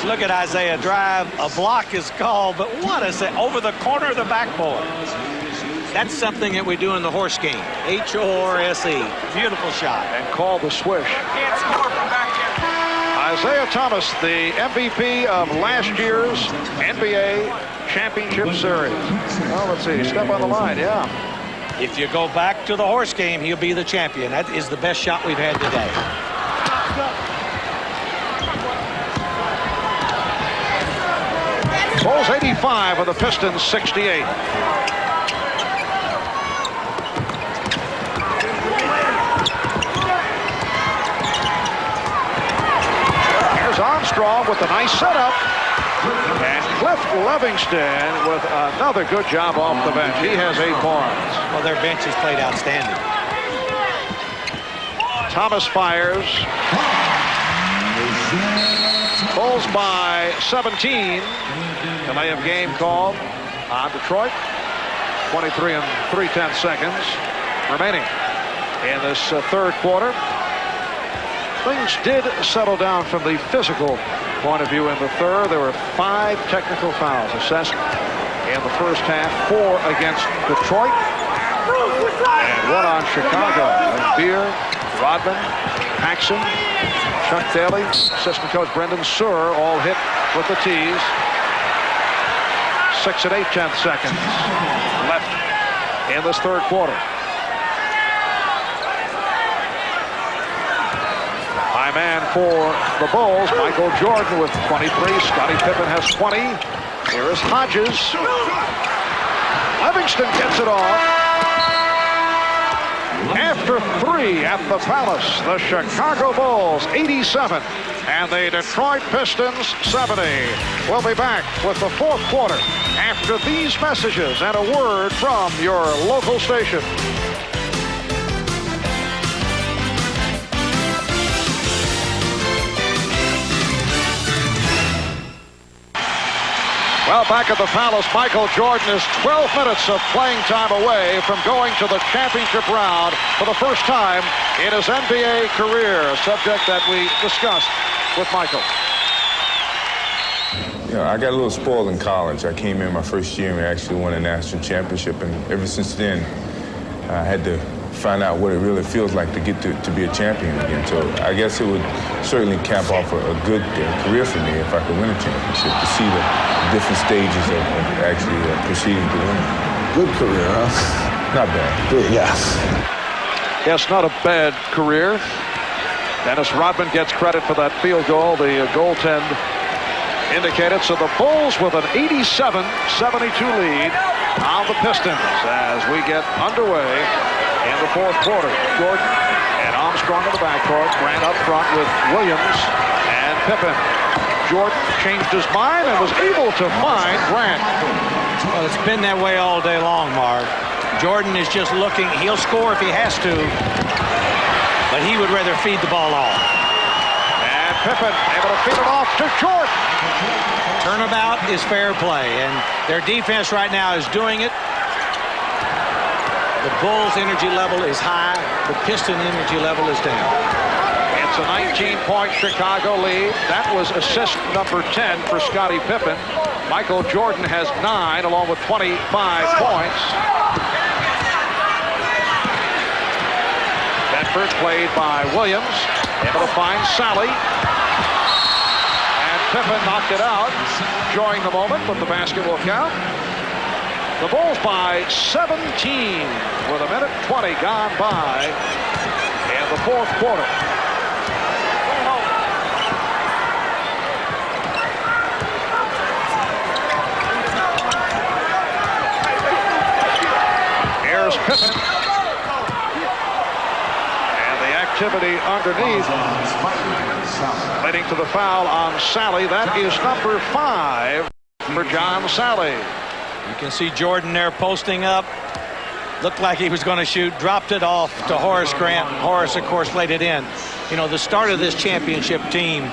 F: Look at Isaiah drive. A block is called, but what is it? Over the corner of the backboard. That's something that we do in the horse game. H-O-R-S-E. Beautiful shot.
A: And call the swish.
F: Can't score from back here.
A: Isaiah Thomas, the MVP of last year's NBA Championship Series. Well, let's see. Step on the line, yeah.
F: If you go back to the horse game, he'll be the champion. That is the best shot we've had today.
A: Bulls 85 and the Pistons 68. Here's Armstrong with a nice setup. And Cliff Livingston with another good job off the bench. He has 8 points.
F: Well, their bench has played outstanding.
A: Thomas fires. Bulls by 17. Delay of game called on Detroit. 23 and 3/10 seconds remaining in this third quarter. Things did settle down from the physical point of view in the third. There were 5 technical fouls assessed in the first half, 4 against Detroit and 1 on Chicago. Beer, Rodman, Paxson, Chuck Daly, assistant coach Brendan Suhr all hit with the tees. 6 and 8/10 seconds left in this third quarter. High man for the Bulls, Michael Jordan with 23. Scottie Pippen has 20. Here is Hodges. Livingston gets it off. After 3 at the Palace, the Chicago Bulls 87 and the Detroit Pistons 70. We'll be back with the fourth quarter after these messages and a word from your local station. Well, back at the Palace, Michael Jordan is 12 minutes of playing time away from going to the championship round for the first time in his NBA career, a subject that we discussed with Michael.
N: You know, I got a little spoiled in college. I came in my first year and we actually won a national championship, and ever since then, I had to find out what it really feels like to get to be a champion again. So I guess it would certainly cap off a good career for me if I could win a championship, to see the different stages of actually proceeding to win.
O: Good career, huh?
N: Not bad.
O: Good, yeah.
A: Yes, not a bad career. Dennis Rodman gets credit for that field goal. The goaltend indicated. So the Bulls with an 87-72 lead on the Pistons as we get underway in the fourth quarter. Jordan and Armstrong in the backcourt. Grant up front with Williams and Pippen. Jordan changed his mind and was able to find Grant.
F: Well, it's been that way all day long, Mark. Jordan is just looking. He'll score if he has to, but he would rather feed the ball off.
A: And Pippen able to feed it off to Jordan.
F: Turnabout is fair play, and their defense right now is doing it. The Bulls' energy level is high. The Piston energy level is down.
A: It's a 19-point Chicago lead. That was assist number 10 for Scottie Pippen. Michael Jordan has 9 along with 25 points. Bedford played by Williams. Able to find Sally. And Pippen knocked it out. Enjoying the moment, but the basket will count. The Bulls by 17 with a minute 20 gone by in the fourth quarter. Here's Pippen. And the activity underneath leading to the foul on Sally. That is number 5 for John Sally.
F: You can see Jordan there posting up. Looked like he was going to shoot. Dropped it off to Horace Grant. Horace, of course, laid it in. You know, the start of this championship team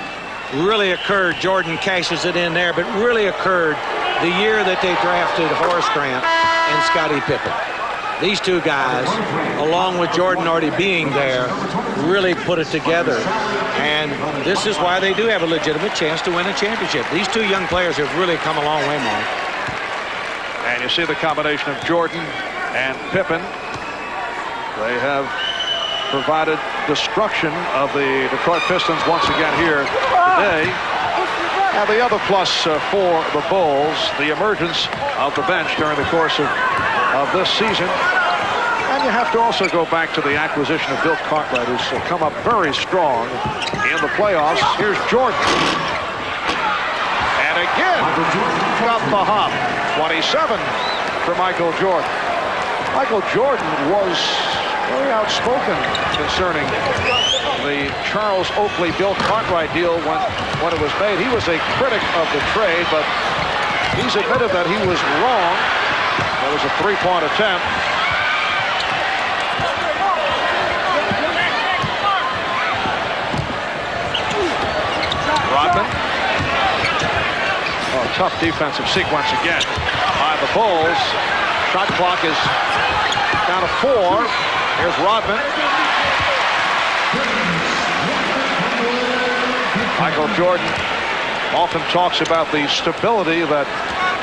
F: really occurred. Jordan cashes it in there, but really occurred the year that they drafted Horace Grant and Scottie Pippen. These two guys, along with Jordan already being there, really put it together. And this is why they do have a legitimate chance to win a championship. These two young players have really come a long way, Mark.
A: And you see the combination of Jordan and Pippen. They have provided destruction of the Detroit Pistons once again here today. And the other plus for the Bulls, the emergence of the bench during the course of this season. And you have to also go back to the acquisition of Bill Cartwright, who's come up very strong in the playoffs. Here's Jordan. And again, got the hop. 27 for Michael Jordan. Michael Jordan was very outspoken concerning the Charles Oakley-Bill Cartwright deal when it was made. He was a critic of the trade, but he's admitted that he was wrong. That was a three-point attempt. Rodman tough defensive sequence again by the Bulls. Shot clock is down to 4. Here's Rodman. Michael Jordan often talks about the stability that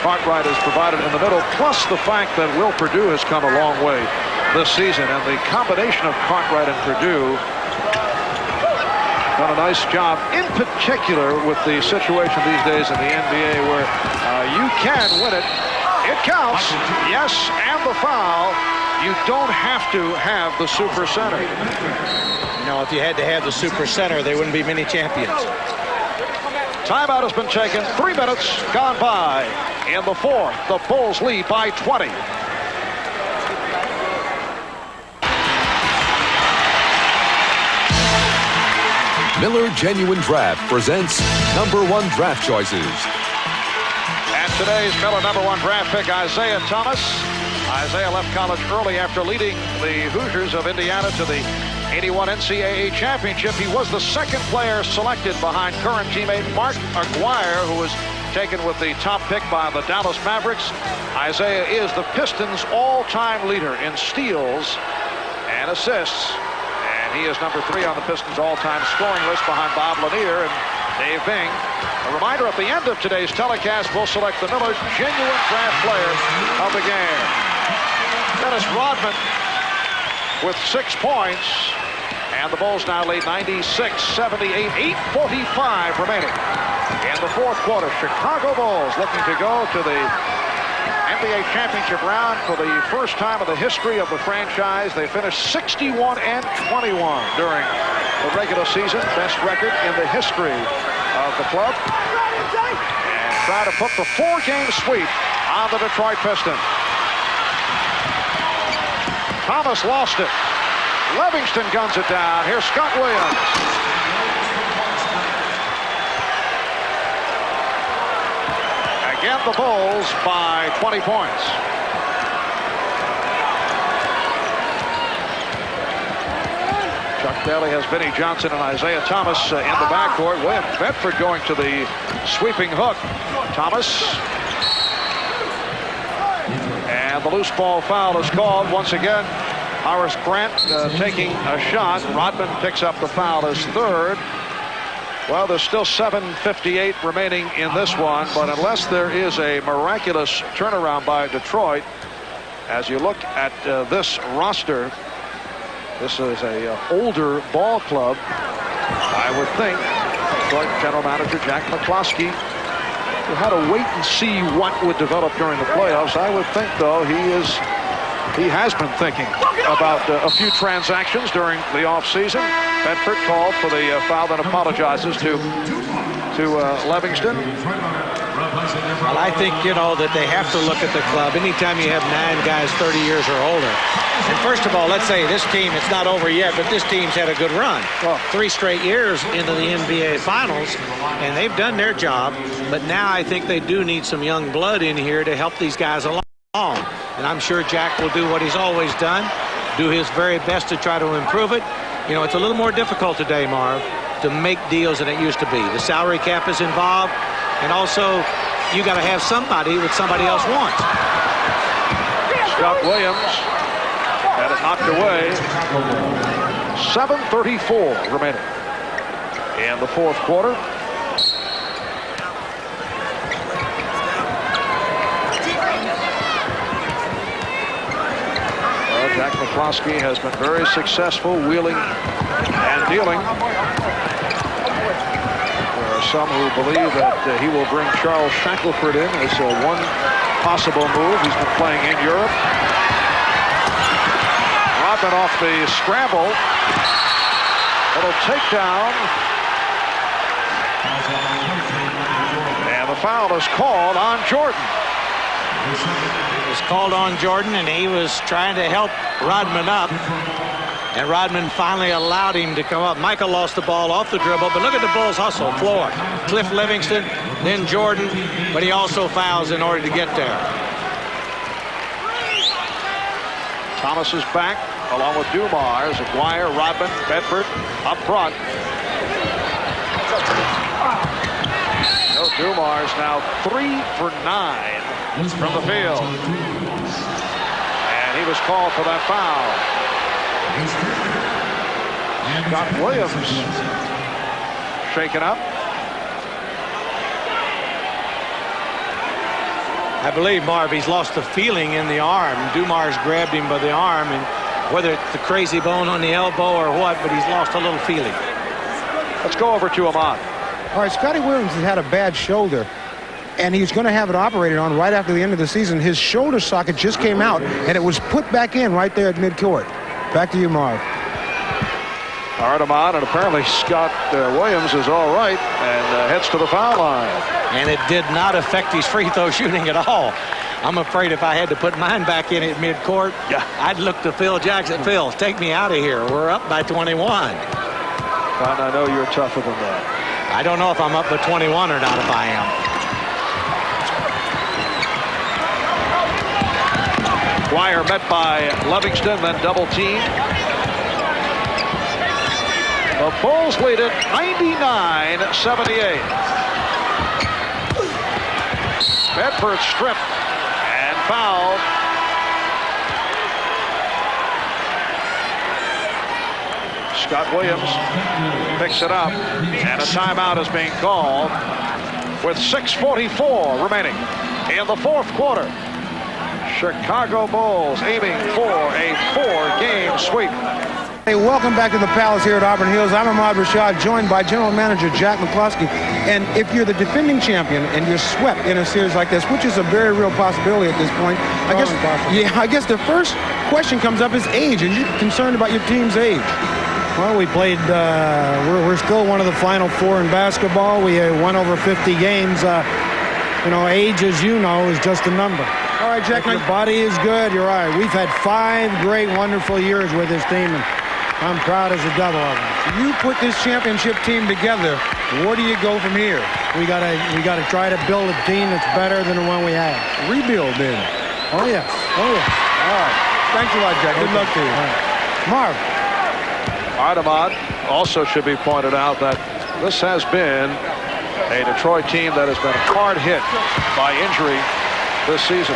A: Cartwright has provided in the middle, plus the fact that Will Perdue has come a long way this season, and the combination of Cartwright and Perdue done a nice job, in particular with the situation these days in the NBA where you can win it. It counts, yes, and the foul. You don't have to have the super center.
F: You know, if you had to have the super center, there wouldn't be many champions.
A: Timeout has been taken. 3 minutes gone by. In the fourth, the Bulls lead by 20.
P: Miller Genuine Draft presents #1 draft choices.
A: And today's Miller #1 draft pick, Isaiah Thomas. Isaiah left college early after leading the Hoosiers of Indiana to the 81 NCAA championship. He was the second player selected behind current teammate Mark Aguirre, who was taken with the top pick by the Dallas Mavericks. Isaiah is the Pistons' all-time leader in steals and assists. And he is number 3 on the Pistons' all-time scoring list behind Bob Lanier and Dave Bing. A reminder, at the end of today's telecast, we'll select the Miller's genuine draft player of the game. Dennis Rodman with 6 points. And the Bulls now lead 96-78, 8:45 remaining. In the fourth quarter, Chicago Bulls looking to go to the NBA championship round for the first time in the history of the franchise. They finished 61-21 during the regular season, best record in the history of the club. And try to put the 4-game sweep on the Detroit Pistons. Thomas lost it. Livingston guns it down. Here's Scott Williams. Again, the Bulls by 20 points. Chuck Daly has Vinnie Johnson and Isaiah Thomas in the backcourt. William Bedford going to the sweeping hook. Thomas. And the loose ball foul is called once again. Horace Grant taking a shot. Rodman picks up the foul, his third. Well, there's still 7:58 remaining in this one, but unless there is a miraculous turnaround by Detroit, as you look at this roster, this is a older ball club. I would think Detroit general manager Jack McCloskey had to wait and see what would develop during the playoffs. I would think, though, he has been thinking about a few transactions during the offseason. Bedford called for the foul, then apologizes to Livingston.
F: Well, I think, you know, that they have to look at the club. Anytime you have 9 guys 30 years or older. And first of all, let's say this team, it's not over yet, but this team's had a good run. 3 straight years into the NBA Finals, and they've done their job. But now I think they do need some young blood in here to help these guys along. And I'm sure Jack will do what he's always done, do his very best to try to improve it. You know, it's a little more difficult today, Marv, to make deals than it used to be. The salary cap is involved, and also you got to have somebody that somebody else wants.
A: Scott Williams had it knocked away. 7:34 remaining in the fourth quarter. Jack McCloskey has been very successful wheeling and dealing. There are some who believe that he will bring Charles Shackelford in as one possible move. He's been playing in Europe. Rodman off the scramble. Little takedown. And the foul is called on Jordan.
F: It was called on Jordan, and he was trying to help Rodman up. And Rodman finally allowed him to come up. Michael lost the ball off the dribble, but look at the Bulls hustle floor. Cliff Livingston, then Jordan, but he also fouls in order to get there.
A: Thomas is back, along with Dumars, Aguirre, Rodman, Bedford up front. No Dumars now 3 for 9 from the field. And he was called for that foul. Scott Williams shaken up.
F: I believe, Marv, he's lost the feeling in the arm. Dumars grabbed him by the arm, and whether it's the crazy bone on the elbow or what, but he's lost a little feeling.
A: Let's go over to Ahmad.
E: All right, Scotty Williams has had a bad shoulder, and he's going to have it operated on right after the end of the season. His shoulder socket just came out, and it was put back in right there at midcourt. Back to you, Marv.
A: All right, Ahmad, and apparently Scott Williams is all right and heads to the foul line.
F: And it did not affect his free throw shooting at all. I'm afraid if I had to put mine back in at midcourt, I'd look to Phil Jackson. Phil, take me out of here. We're up by 21.
A: And I know you're tougher than that.
F: I don't know if I'm up by 21 or not, if I am.
A: Dwyer met by Livingston, then double team. The Bulls lead it 99-78. Bedford stripped and fouled. Scott Williams picks it up, and a timeout is being called with 6:44 remaining in the fourth quarter. Chicago Bulls aiming for a 4-game sweep.
E: Hey, welcome back to the Palace here at Auburn Hills. I'm Ahmad Rashad, joined by General Manager Jack McCloskey. And if you're the defending champion and you're swept in a series like this, which is a very real possibility at this point, I guess the first question comes up is age. Are you concerned about your team's age?
Q: Well, we played, we're still one of the Final Four in basketball. We won over 50 games. You know, age, as you know, is just a number.
E: All right, Jack.
Q: Your body is good. You're right. We've had 5 great, wonderful years with this team, and I'm proud as a devil of them.
E: You put this championship team together. Where do you go from here?
Q: We gotta try to build a team that's better than the one we had.
E: Rebuild, then.
Q: Oh yes. Oh yes.
E: All right. Thanks a lot, Jack. Good luck to you.
Q: Marv.
A: All right, Ahmad. Also should be pointed out that this has been a Detroit team that has been hard hit by injury this season.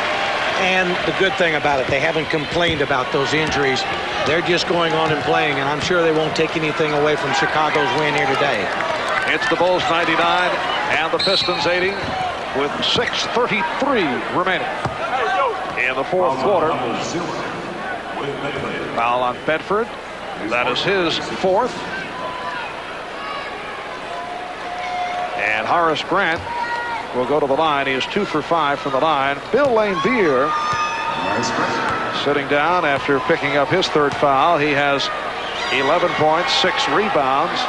F: And the good thing about it, they haven't complained about those injuries. They're just going on and playing, and I'm sure they won't take anything away from Chicago's win here today.
A: It's the Bulls 99 and the Pistons 80 with 6:33 remaining in the fourth quarter. Foul on Bedford. That is his fourth. And Horace Grant will go to the line. He is 2 for 5 from the line. Bill Laimbeer sitting down after picking up his third foul. He has 11 points, 6 rebounds.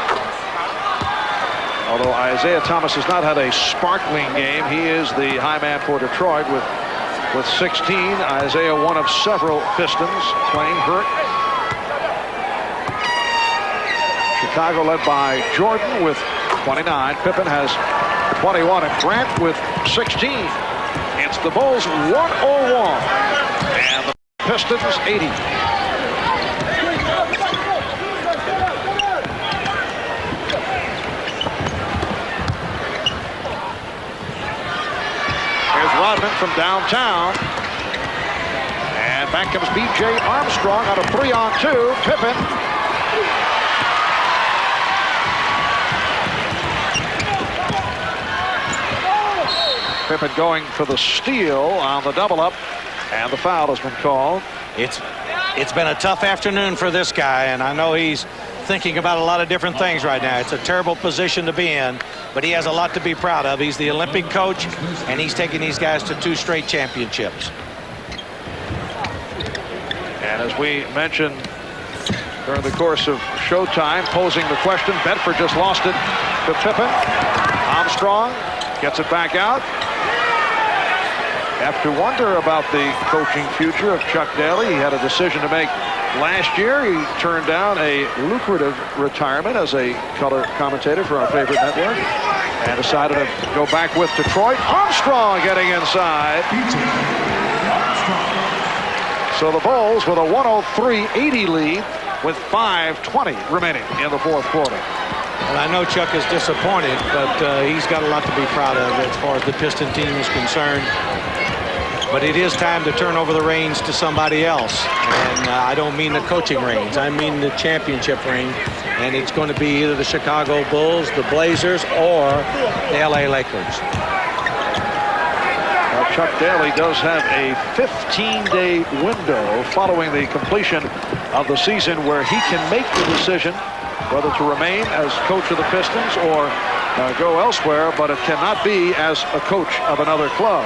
A: Although Isaiah Thomas has not had a sparkling game, he is the high man for Detroit with 16. Isaiah, one of several Pistons playing hurt. Chicago led by Jordan with 29. Pippen has 21, and Grant with 16. It's the Bulls 101 and the Pistons 80. Here's Rodman from downtown, and back comes B.J. Armstrong on a 3-on-2. Pippen. Pippen going for the steal on the double-up, and the foul has been called.
F: It's been a tough afternoon for this guy, and I know he's thinking about a lot of different things right now. It's a terrible position to be in, but he has a lot to be proud of. He's the Olympic coach, and he's taking these guys to 2 straight championships.
A: And as we mentioned during the course of Showtime, posing the question, Bedford just lost it to Pippen. Armstrong gets it back out. Have to wonder about the coaching future of Chuck Daly. He had a decision to make last year. He turned down a lucrative retirement as a color commentator for our favorite network and decided to go back with Detroit. Armstrong getting inside. So the Bulls with a 103-80 lead with 5:20 remaining in the fourth quarter.
F: Well, I know Chuck is disappointed, but he's got a lot to be proud of as far as the Piston team is concerned. But it is time to turn over the reins to somebody else. And I don't mean the coaching reins. I mean the championship ring. And it's going to be either the Chicago Bulls, the Blazers, or the LA Lakers.
A: Well, Chuck Daly does have a 15-day window following the completion of the season where he can make the decision whether to remain as coach of the Pistons or go elsewhere, but it cannot be as a coach of another club.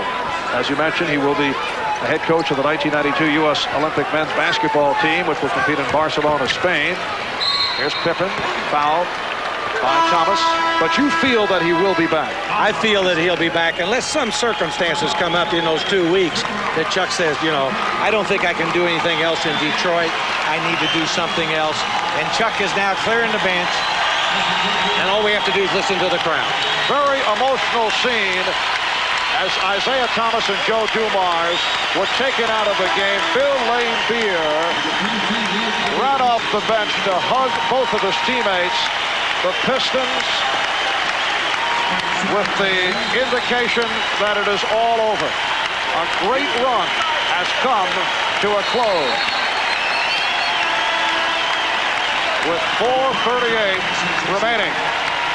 A: As you mentioned, he will be the head coach of the 1992 U.S. Olympic men's basketball team, which will compete in Barcelona, Spain. Here's Pippen, foul by Thomas. But you feel that he will be back?
F: I feel that he'll be back unless some circumstances come up in those 2 weeks that Chuck says, you know, I don't think I can do anything else in Detroit. I need to do something else. And Chuck is now clearing the bench. And all we have to do is listen to the crowd.
A: Very emotional scene as Isaiah Thomas and Joe Dumars were taken out of the game. Bill Laimbeer ran off the bench to hug both of his teammates. The Pistons with the indication that it is all over. A great run has come to a close. With 4:38 remaining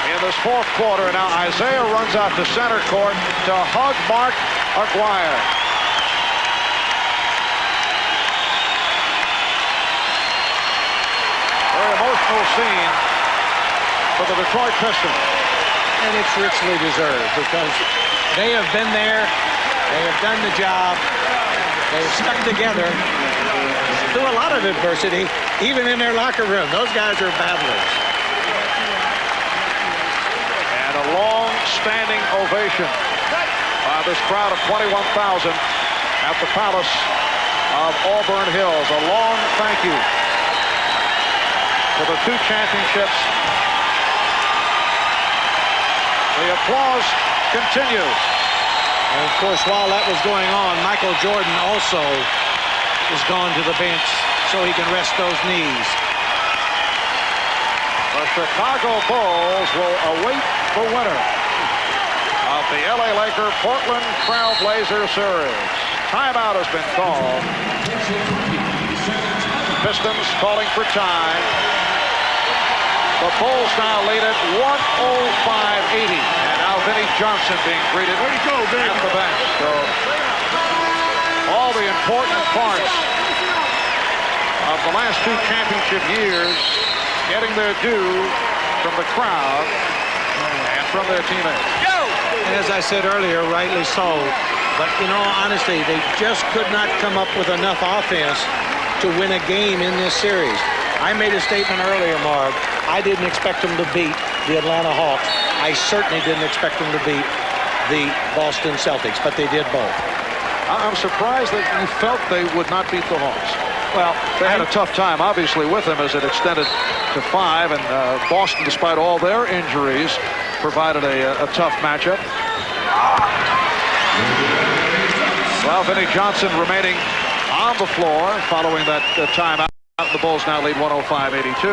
A: in this fourth quarter. Now Isaiah runs out to center court to hug Mark Aguirre. Very emotional scene for the Detroit Pistons.
F: And it's richly deserved because they have been there, they have done the job, they have stuck together through a lot of adversity, even in their locker room. Those guys are battlers.
A: And a long-standing ovation by this crowd of 21,000 at the Palace of Auburn Hills. A long thank you for the 2 championships. The applause continues.
F: And of course, while that was going on, Michael Jordan also is gone to the bench so he can rest those knees.
A: The Chicago Bulls will await the winner of the LA Laker Portland Trail Blazer series. Timeout has been called. Pistons calling for time. The Bulls now lead it 105-80. And now Vinnie Johnson being greeted at the bench. So all the important parts of the last 2 championship years getting their due from the crowd and from their teammates.
F: And as I said earlier, rightly so. But in all honesty, they just could not come up with enough offense to win a game in this series. I made a statement earlier, Marv. I didn't expect them to beat the Atlanta Hawks. I certainly didn't expect them to beat the Boston Celtics, but they did both.
A: I'm surprised that you felt they would not beat the Hawks. Well, they had a tough time, obviously, with them as it extended to 5, and Boston, despite all their injuries, provided a tough matchup. Well, Vinnie Johnson remaining on the floor following that timeout. The Bulls now lead 105-82.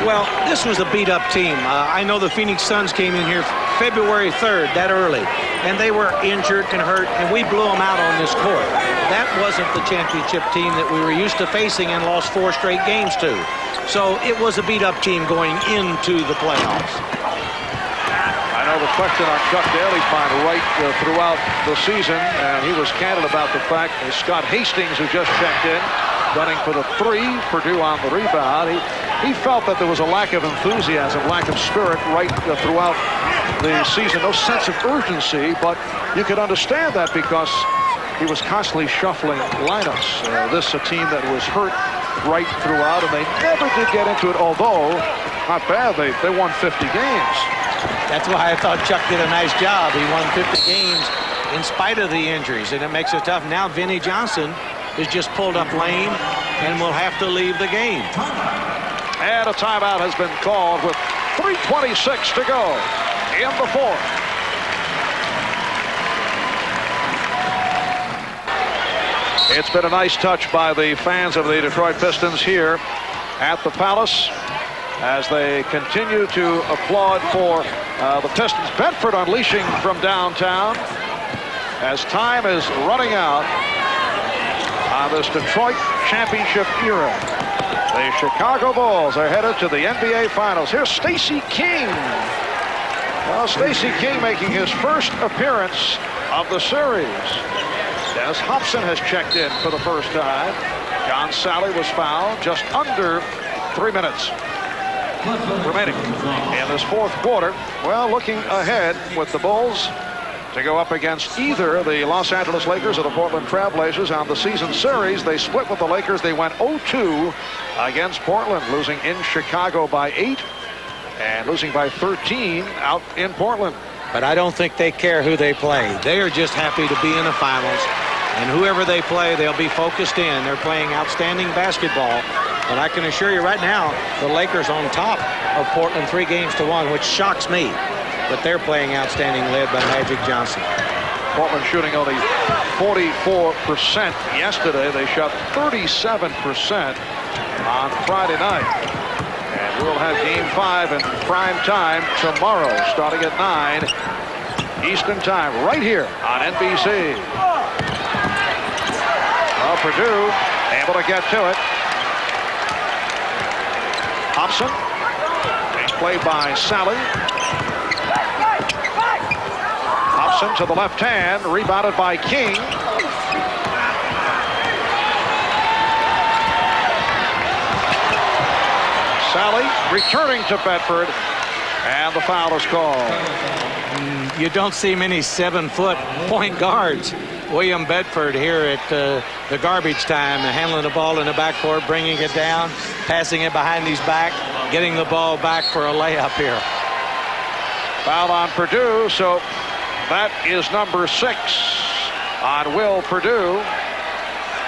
F: Well, this was a beat-up team. I know the Phoenix Suns came in here February 3rd, that early, and they were injured and hurt, and we blew them out on this court. That wasn't the championship team that we were used to facing and lost 4 straight games to. So it was a beat-up team going into the playoffs.
A: I know the question on Chuck Daly's mind right throughout the season, and he was candid about the fact that Scott Hastings, who just checked in, running for the 3, Purdue on the rebound. He felt that there was a lack of enthusiasm, lack of spirit right throughout the season. No sense of urgency, but you could understand that because he was constantly shuffling lineups. This a team that was hurt right throughout, and they never did get into it, although not bad. They won 50 games.
F: That's why I thought Chuck did a nice job. He won 50 games in spite of the injuries, and it makes it tough. Now Vinnie Johnson is just pulled up lame and will have to leave the game.
A: And a timeout has been called with 3:26 to go in the fourth. It's been a nice touch by the fans of the Detroit Pistons here at the Palace. as they continue to applaud for the Pistons. Bedford unleashing from downtown as time is running out on this Detroit championship era. The Chicago Bulls are headed to the NBA Finals. Here's Stacey King. Well, Stacey King making his first appearance of the series. Dennis Hobson has checked in for the first time. John Sally was fouled. Just under 3 minutes remaining in this fourth quarter. Well, looking ahead with the Bulls to go up against either the Los Angeles Lakers or the Portland Trail Blazers on the season series. They split with the Lakers. They went 0-2 against Portland, losing in Chicago by 8 and losing by 13 out in Portland.
F: But I don't think they care who they play. They are just happy to be in the finals. And whoever they play, they'll be focused in. They're playing outstanding basketball. But I can assure you right now, the Lakers on top of Portland 3-1, which shocks me. But they're playing outstanding, led by Magic Johnson.
A: Portland shooting only 44% yesterday. They shot 37% on Friday night. And we'll have Game 5 in prime time tomorrow, starting at 9 Eastern Time, right here on NBC. Well, Purdue able to get to it. Hobson, being played by Sally. Hobson to the left hand, rebounded by King. Sally returning to Bedford, and the foul is called.
F: You don't see many 7-foot point guards. William Bedford here at the garbage time, handling the ball in the backcourt, bringing it down, passing it behind his back, getting the ball back for a layup here.
A: Foul on Purdue, so that is number 6 on Will Purdue.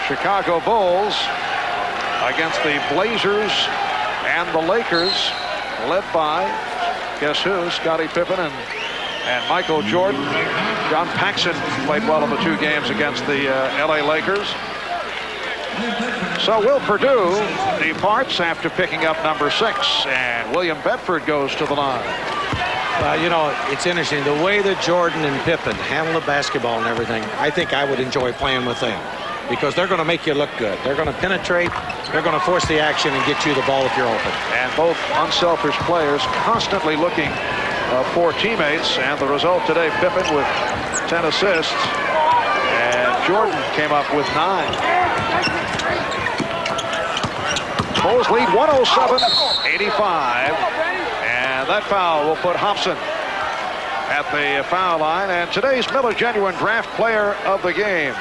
A: Chicago Bulls against the Blazers and the Lakers, led by, guess who, Scottie Pippen and Michael Jordan. John Paxson played well in the 2 games against the LA Lakers. So Will Purdue departs after picking up number 6, and William Bedford goes to the line.
F: Well, you know, it's interesting. The way that Jordan and Pippen handle the basketball and everything, I think I would enjoy playing with them because they're going to make you look good. They're going to penetrate. They're going to force the action and get you the ball if you're open.
A: And both unselfish players constantly looking for teammates, and the result today, Pippen with 10 assists, and Jordan came up with 9. Bulls lead 107-85, and that foul will put Hobson at the foul line, and today's Miller Genuine Draft Player of the Game,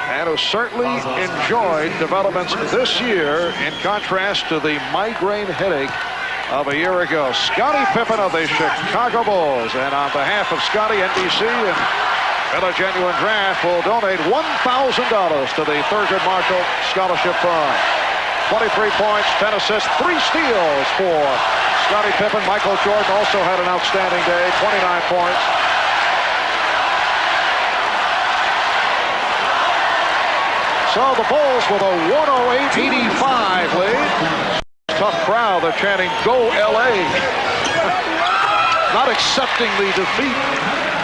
A: and who certainly enjoyed developments this year in contrast to the migraine headache of a year ago. Scottie Pippen of the Chicago Bulls. And on behalf of Scottie, NBC, and Miller Genuine Draft will donate $1,000 to the Thurgood Marshall Scholarship Fund. 23 points, 10 assists, 3 steals for Scottie Pippen. Michael Jordan also had an outstanding day, 29 points. So the Bulls with a 108-85 lead. Tough crowd, they're chanting, "Go LA." Not accepting the defeat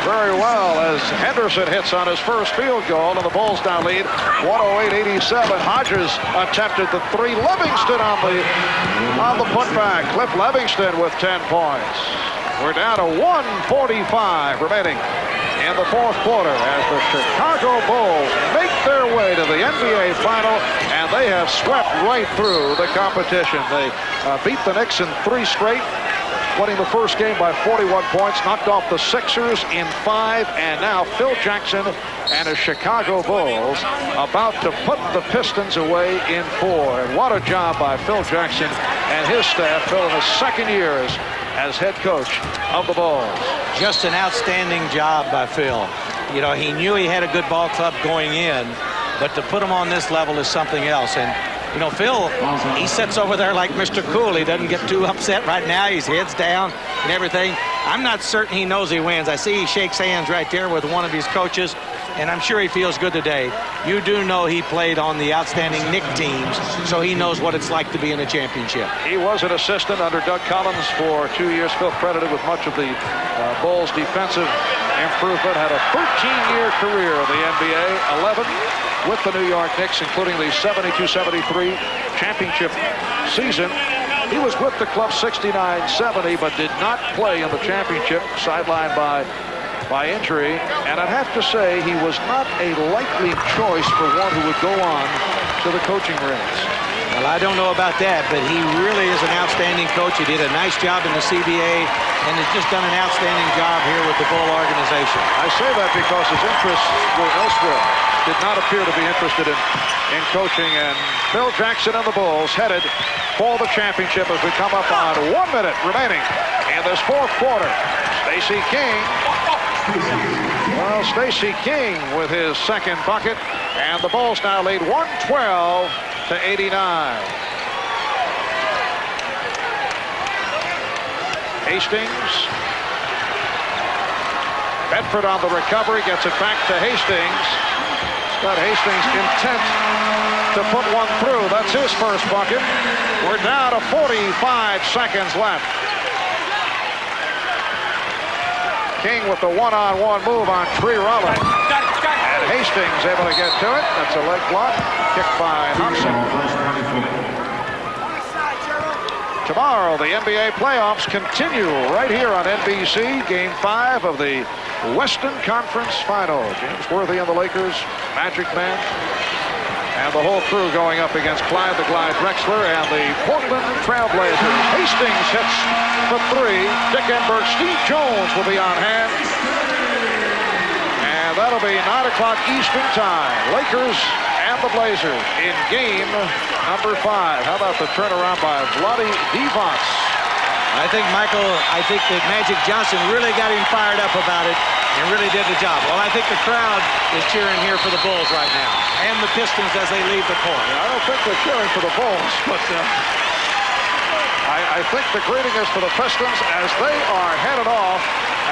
A: very well as Henderson hits on his first field goal, and the Bulls now lead 108-87. Hodges attempted the 3. Livingston on the putback. Cliff Livingston with 10 points. We're down to 1:45 remaining in the fourth quarter as the Chicago Bulls make their way to the NBA Final, and they have swept right through the competition. They beat the Knicks in 3 straight, winning the first game by 41 points, knocked off the Sixers in 5, and now Phil Jackson and his Chicago Bulls about to put the Pistons away in 4. And what a job by Phil Jackson and his staff. Phil in his second year as head coach of the Bulls.
F: Just an outstanding job by Phil. You know, he knew he had a good ball club going in, but to put him on this level is something else. And, you know, Phil, he sits over there like Mr. Cool. He doesn't get too upset right now. His head's down and everything. I'm not certain he knows he wins. I see he shakes hands right there with one of his coaches. and I'm sure he feels good today. You do know he played on the outstanding Knick teams, so he knows what it's like to be in a championship.
A: He was an assistant under Doug Collins for 2 years. Phil credited with much of the Bulls' defensive improvement. Had a 13-year career in the NBA, 11 with the New York Knicks, including the 72-73 championship season. He was with the club 69-70, but did not play in the championship, sidelined by injury. And I'd have to say he was not a likely choice for one who would go on to the coaching ranks.
F: Well, I don't know about that, but he really is an outstanding coach. He did a nice job in the CBA and has just done an outstanding job here with the Bull organization.
A: I say that because his interests were elsewhere. Did not appear to be interested in coaching. And Phil Jackson and the Bulls headed for the championship as we come up on 1 minute remaining in this fourth quarter. Stacey King. Well, Stacey King with his second bucket, and the Bulls now lead 112-89. Hastings. Bedford on the recovery, gets it back to Hastings. Scott Hastings intent to put one through. That's his first bucket. We're down to 45 seconds left. King with the one-on-one move on Tree Rollins. And Hastings able to get to it. That's a leg block. Kicked by Hobson. Tomorrow, the NBA playoffs continue right here on NBC. Game 5 of the Western Conference Final. James Worthy and the Lakers, Magic Man, and the whole crew going up against Clyde the Glide Drexler and the Portland Trailblazers. Hastings hits for 3. Dick Enberg, Steve Jones will be on hand. And that'll be 9 o'clock Eastern Time. Lakers and the Blazers in game number 5. How about the turnaround by Vlade Divac?
F: I think, Michael, that Magic Johnson really got him fired up about it and really did the job. Well, I think the crowd is cheering here for the Bulls right now, and the Pistons as they leave the court.
A: I don't think they're cheering for the Bulls, but I think the greeting is for the Pistons as they are headed off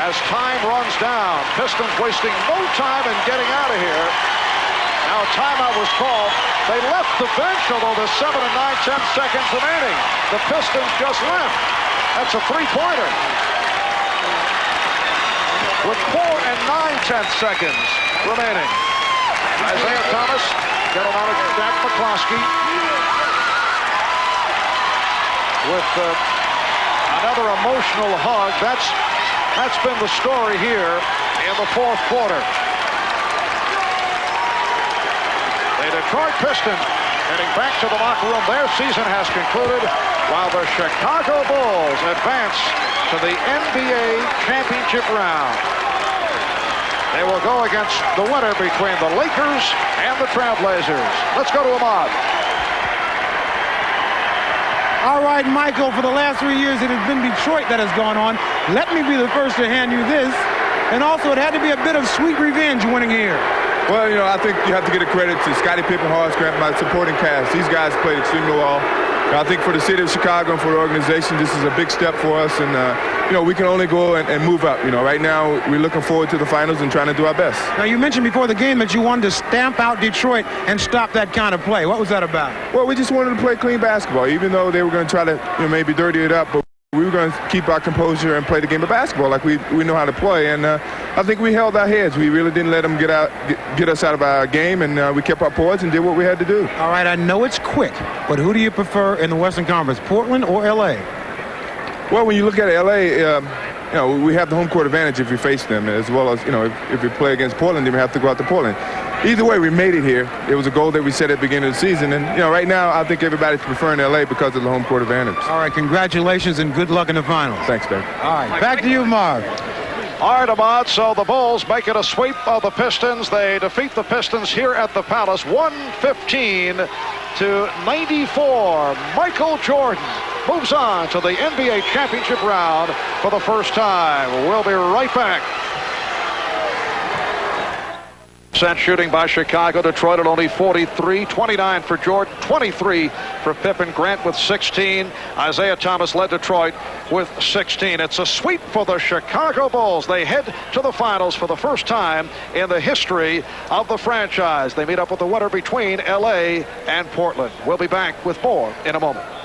A: as time runs down. Pistons wasting no time in getting out of here. Now a timeout was called. They left the bench, although there's 7 and 9/10 seconds remaining. The Pistons just left. That's a three-pointer. With 4 and 9/10 seconds remaining. Isaiah Thomas getting on Jack McCloskey with another emotional hug. That's been the story here in the fourth quarter. The Detroit Pistons heading back to the locker room. Their season has concluded, while the Chicago Bulls advance to the NBA championship round. They will go against the winner between the Lakers and the Trailblazers. Let's go to Ahmad.
E: All right, Michael, for the last 3 years, it has been Detroit that has gone on. Let me be the first to hand you this. And also, it had to be a bit of sweet revenge winning here.
N: Well, you know, I think you have to give a credit to Scottie Pippen, Horace Grant, my supporting cast. These guys played extremely well. I think for the city of Chicago and for the organization, this is a big step for us. And, you know, we can only go and move up. You know, right now, we're looking forward to the finals and trying to do our best.
E: Now, you mentioned before the game that you wanted to stamp out Detroit and stop that kind of play. What was that about?
N: Well, we just wanted to play clean basketball, even though they were going to try to, you know, maybe dirty it up. But we were going to keep our composure and play the game of basketball like we know how to play. And I think we held our heads. We really didn't let them get us out of our game, and we kept our poise and did what we had to do.
E: All right, I know it's quick, but who do you prefer in the Western Conference, Portland or L.A.?
N: Well, when you look at L.A., you know, we have the home court advantage if we face them, as well as, you know, if we play against Portland, then we have to go out to Portland. Either way, we made it here. It was a goal that we set at the beginning of the season. And, you know, right now, I think everybody's preferring L.A. because of the home court advantage.
E: All right, congratulations and good luck in the finals.
N: Thanks, Dave.
E: All right, back to you, Marv.
A: All right, Ahmad, so the Bulls make it a sweep of the Pistons. They defeat the Pistons here at the Palace, 115-94. Michael Jordan moves on to the NBA championship round for the first time. We'll be right back. 50% shooting by Chicago. Detroit at only 43. 29 for Jordan, 23 for Pippen. Grant with 16. Isaiah Thomas led Detroit with 16. It's a sweep for the Chicago Bulls. They head to the finals for the first time in the history of the franchise. They meet up with the winner between LA and Portland. We'll be back with more in a moment.